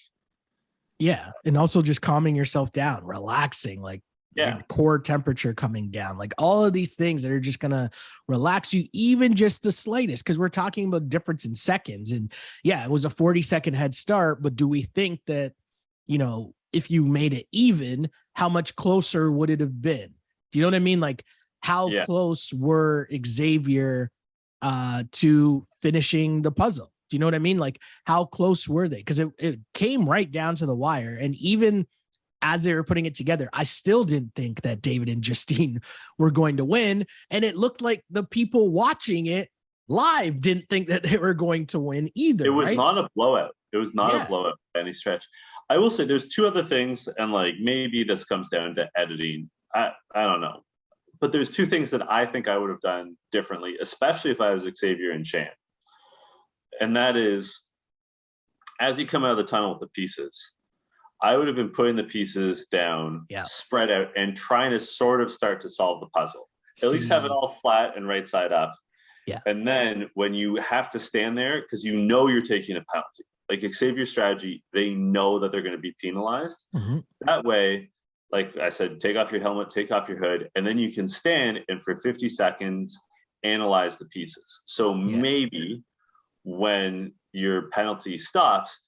yeah. And also just calming yourself down, relaxing, like Yeah. your core temperature coming down, like all of these things that are just going to relax you, even just the slightest, because we're talking about difference in seconds. And yeah, it was a 40-second head start, but do we think that, you know, if you made it even, how much closer would it have been? Do you know what I mean? Like, how close were Xavier to finishing the puzzle? Do you know what I mean? Like, how close were they? Because it came right down to the wire. And even as they were putting it together, I still didn't think that David and Justine were going to win. And it looked like the people watching it live didn't think that they were going to win either. It was not a blowout. It was not a blowout by any stretch. I will say there's two other things, and like maybe this comes down to editing. I don't know. But there's two things that I think I would have done differently, especially if I was Xavier and Shan. And that is, as you come out of the tunnel with the pieces, I would have been putting the pieces down, spread out, and trying to sort of start to solve the puzzle. At least have it all flat and right side up. Yeah. And then when you have to stand there, because you know you're taking a penalty, like Xavier's strategy, they know that they're going to be penalized. Mm-hmm. That way, like I said, take off your helmet, take off your hood, and then you can stand and for 50 seconds analyze the pieces. So maybe when your penalty stops,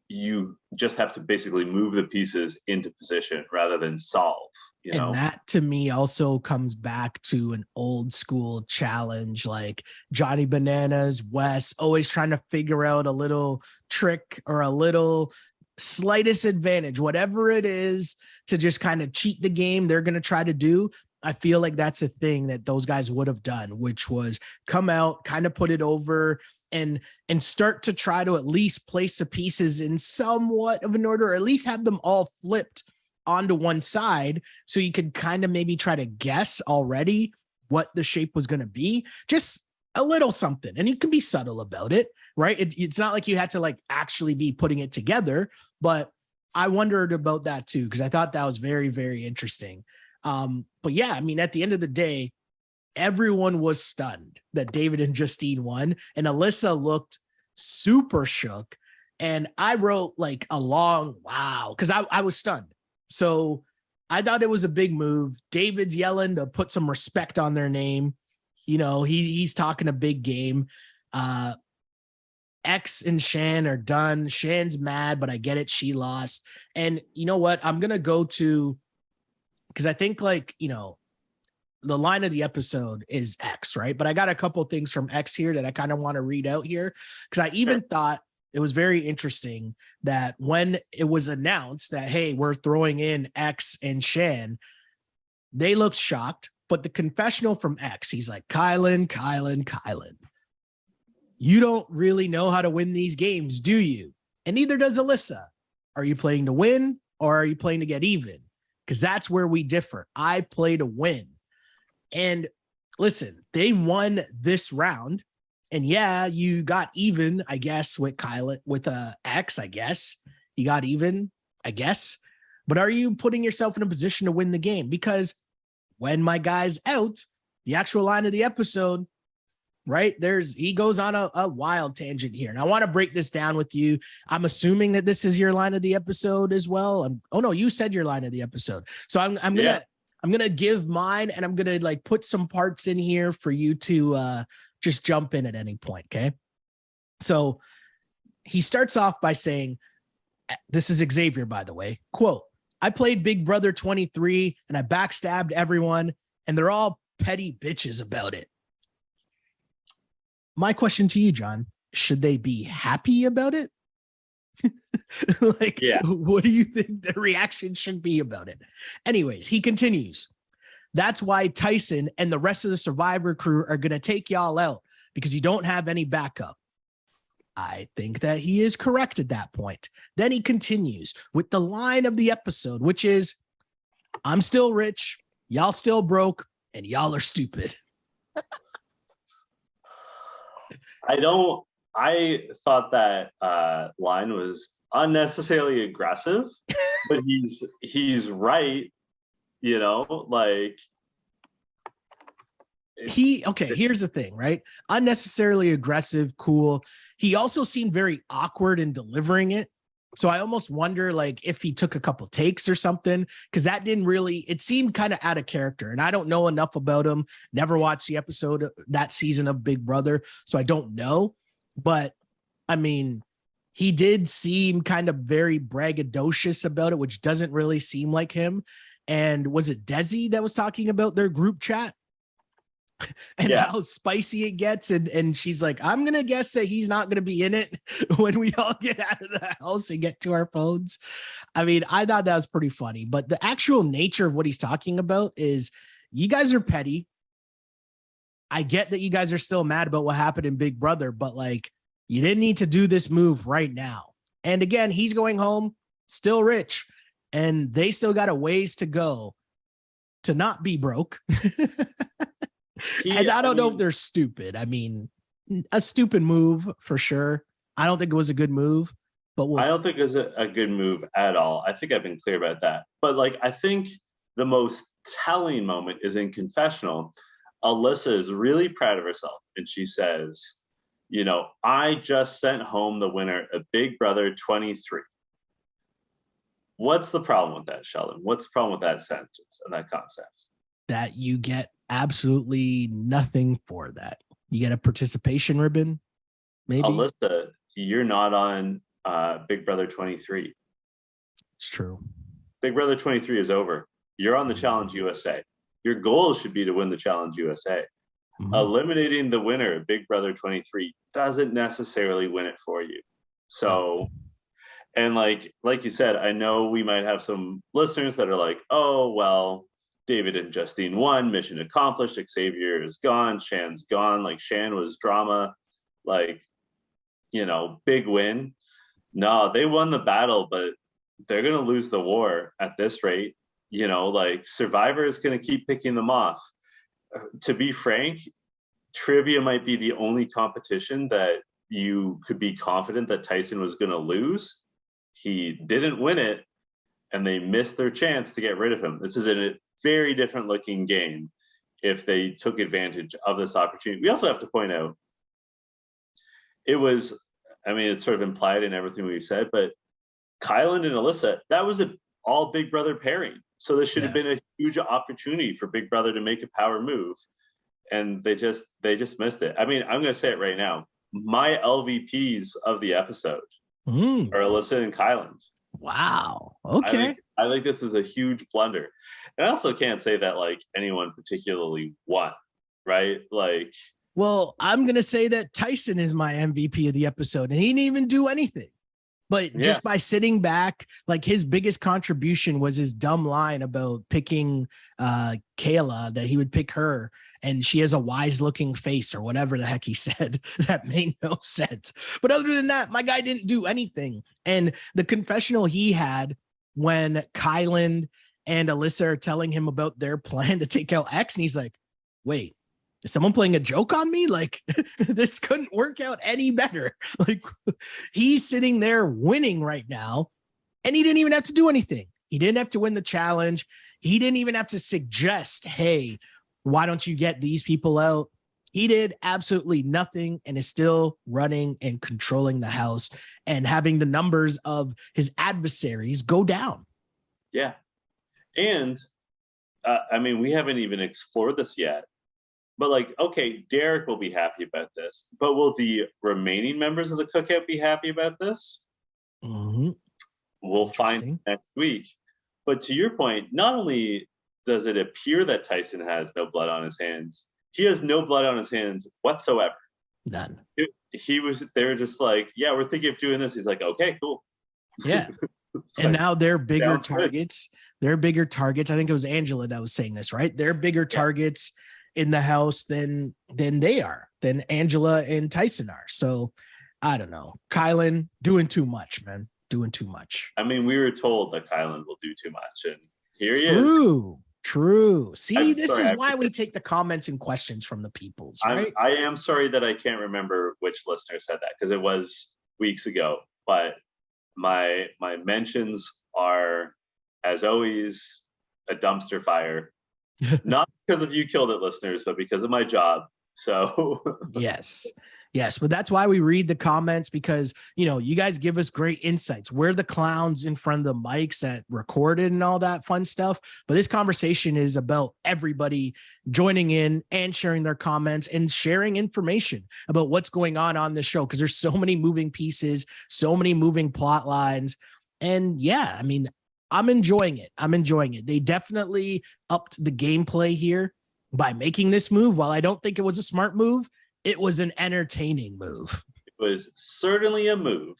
you just have to basically move the pieces into position rather than solve. You know? And that to me also comes back to an old school challenge, like Johnny Bananas, Wes, always trying to figure out a little trick or a little slightest advantage, whatever it is, to just kind of cheat the game they're going to try to do. I feel like that's a thing that those guys would have done, which was come out, kind of put it over and start to try to at least place the pieces in somewhat of an order, or at least have them all flipped onto one side so you could kind of maybe try to guess already what the shape was going to be. Just a little something, and you can be subtle about it, right? It's not like you had to like actually be putting it together, but I wondered about that too, because I thought that was very, very interesting. But yeah, I mean, at the end of the day, everyone was stunned that David and Justine won, and Alyssa looked super shook. And I wrote like a long wow, because I was stunned. So I thought it was a big move. David's yelling to put some respect on their name. You know, he's talking a big game. X and Shan are done. Shan's mad, but I get it. She lost. And you know what? I'm going to go to, because I think like, you know, the line of the episode is X, right? But I got a couple of things from X here that I kind of want to read out here, because I even thought it was very interesting that when it was announced that, hey, we're throwing in X and Shan, they looked shocked. But the confessional from X, he's like, Kylan, you don't really know how to win these games, do you? And neither does Alyssa. Are you playing to win or are you playing to get even? Because that's where we differ. I play to win. And listen, they won this round. And yeah, you got even, I guess, with Kyla, with X, I guess. You got even, I guess. But are you putting yourself in a position to win the game? Because when my guy's out, the actual line of the episode, right, he goes on a wild tangent here. And I want to break this down with you. I'm assuming that this is your line of the episode as well. Oh no, you said your line of the episode. So I'm gonna give mine, and I'm gonna like put some parts in here for you to just jump in at any point. Okay. So he starts off by saying, this is Xavier, by the way, quote, I played Big Brother 23 and I backstabbed everyone and they're all petty bitches about it. My question to you, John, should they be happy about it? What do you think the reaction should be about it? Anyways, he continues. That's why Tyson and the rest of the Survivor crew are going to take y'all out, because you don't have any backup. I think that he is correct at that point. Then he continues with the line of the episode, which is, I'm still rich, y'all still broke, and y'all are stupid. I thought that line was unnecessarily aggressive, but he's right. You know, like here's the thing, right? Unnecessarily aggressive, cool. He also seemed very awkward in delivering it. So I almost wonder like if he took a couple takes or something, because that didn't really, it seemed kind of out of character. And I don't know enough about him, never watched the episode that season of Big Brother. So I don't know. But I mean, he did seem kind of very braggadocious about it, which doesn't really seem like him. And was it Desi that was talking about their group chat? And how spicy it gets. And she's like, I'm going to guess that he's not going to be in it when we all get out of the house and get to our phones. I mean, I thought that was pretty funny, but the actual nature of what he's talking about is you guys are petty. I get that you guys are still mad about what happened in Big Brother, but like, you didn't need to do this move right now. And again, he's going home still rich, and they still got a ways to go to not be broke. And I don't know if they're stupid. I mean, a stupid move for sure. I don't think it was a good move, but I don't think it was a good move at all. I think I've been clear about that. But like, I think the most telling moment is in confessional. Alyssa is really proud of herself, and she says, you know, I just sent home the winner of Big Brother 23. What's the problem with that, Sheldon? What's the problem with that sentence and that concept? That you get absolutely nothing for that. You get a participation ribbon, maybe. Alyssa, you're not on Big Brother 23. It's true. Big Brother 23 is over. You're on the Challenge USA. Your goal should be to win the Challenge USA. Mm-hmm. Eliminating the winner of Big Brother 23 doesn't necessarily win it for you. So, and like you said, I know we might have some listeners that are like, oh, well, David and Justine won, mission accomplished, Xavier is gone, Shan's gone. Like, Shan was drama, like, you know, big win. No, they won the battle, but they're going to lose the war at this rate. You know, like, Survivor is going to keep picking them off. To be frank, trivia might be the only competition that you could be confident that Tyson was going to lose. He didn't win it, and they missed their chance to get rid of him. This is a very different looking game if they took advantage of this opportunity. We also have to point out, it was, I mean, it's sort of implied in everything we've said, but Kylan and Alyssa, that was an all Big Brother pairing. So this should have been a huge opportunity for Big Brother to make a power move. And they just missed it. I mean, I'm going to say it right now. My LVPs of the episode are Alyssa and Kylan. Wow. Okay. I think this is a huge blunder. And I also can't say that like anyone particularly won, right? Like, well, I'm going to say that Tyson is my MVP of the episode, and he didn't even do anything. But just by sitting back, like, his biggest contribution was his dumb line about picking Kayla, that he would pick her and she has a wise looking face or whatever the heck he said. That made no sense. But other than that, my guy didn't do anything. And the confessional he had when Kylan and Alyssa are telling him about their plan to take out X, and he's like, wait, is someone playing a joke on me? Like, this couldn't work out any better. Like, he's sitting there winning right now, and he didn't even have to do anything. He didn't have to win the challenge. He didn't even have to suggest, hey, why don't you get these people out? He did absolutely nothing and is still running and controlling the house and having the numbers of his adversaries go down. Yeah. And I mean, we haven't even explored this yet. But like, okay, Derek will be happy about this, but will the remaining members of the cookout be happy about this? Mm-hmm. We'll find next week. But to your point, not only does it appear that Tyson has no blood on his hands, he has no blood on his hands whatsoever. None. They were just like, yeah, we're thinking of doing this. He's like, okay, cool. Yeah. And now they're bigger targets. They're bigger targets. I think it was Angela that was saying this, right? They're bigger targets in the house than they are, than Angela and Tyson are. So I don't know. Kylan doing too much, man. Doing too much. I mean, we were told that Kylan will do too much, and here he is. True. See, this is why we take the comments and questions from the peoples, right? I am sorry that I can't remember which listener said that, because it was weeks ago. But my mentions are, as always, a dumpster fire. Not because of You Killed It listeners, but because of my job. So yes. Yes, but that's why we read the comments, because, you know, you guys give us great insights. We're the clowns in front of the mics that recorded and all that fun stuff. But this conversation is about everybody joining in and sharing their comments and sharing information about what's going on the show, because there's so many moving pieces, so many moving plot lines. And yeah, I mean, I'm enjoying it. They definitely upped the gameplay here by making this move. While I don't think it was a smart move, it was an entertaining move. It was certainly a move.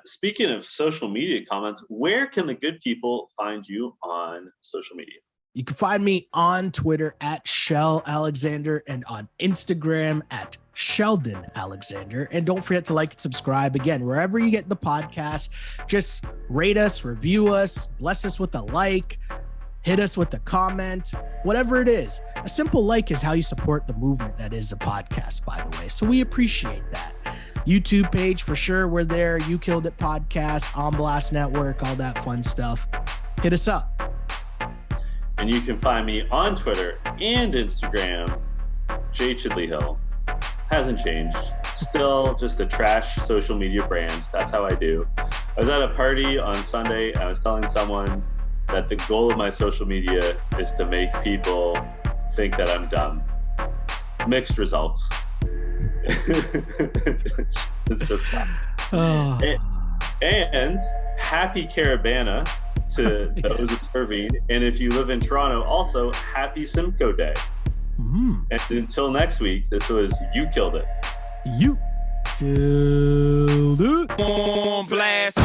Speaking of social media comments, where can the good people find you on social media? You can find me on Twitter at Shell Alexander and on Instagram at Sheldon Alexander. And don't forget to like and subscribe. Again, wherever you get the podcast, just rate us, review us, bless us with a like, hit us with a comment, whatever it is. A simple like is how you support the movement that is a podcast, by the way. So we appreciate that. YouTube page for sure. We're there. You Killed It podcast, On Blast Network, all that fun stuff. Hit us up. And you can find me on Twitter and Instagram, Jay Chidley Hill. Hasn't changed. Still just a trash social media brand. That's how I do. I was at a party on Sunday and I was telling someone that the goal of my social media is to make people think that I'm dumb. Mixed results. It's just that. Oh. And happy Caravana to those observing. And if you live in Toronto, also happy Simcoe Day. And until next week, this was You Killed It. You Killed It. On blast.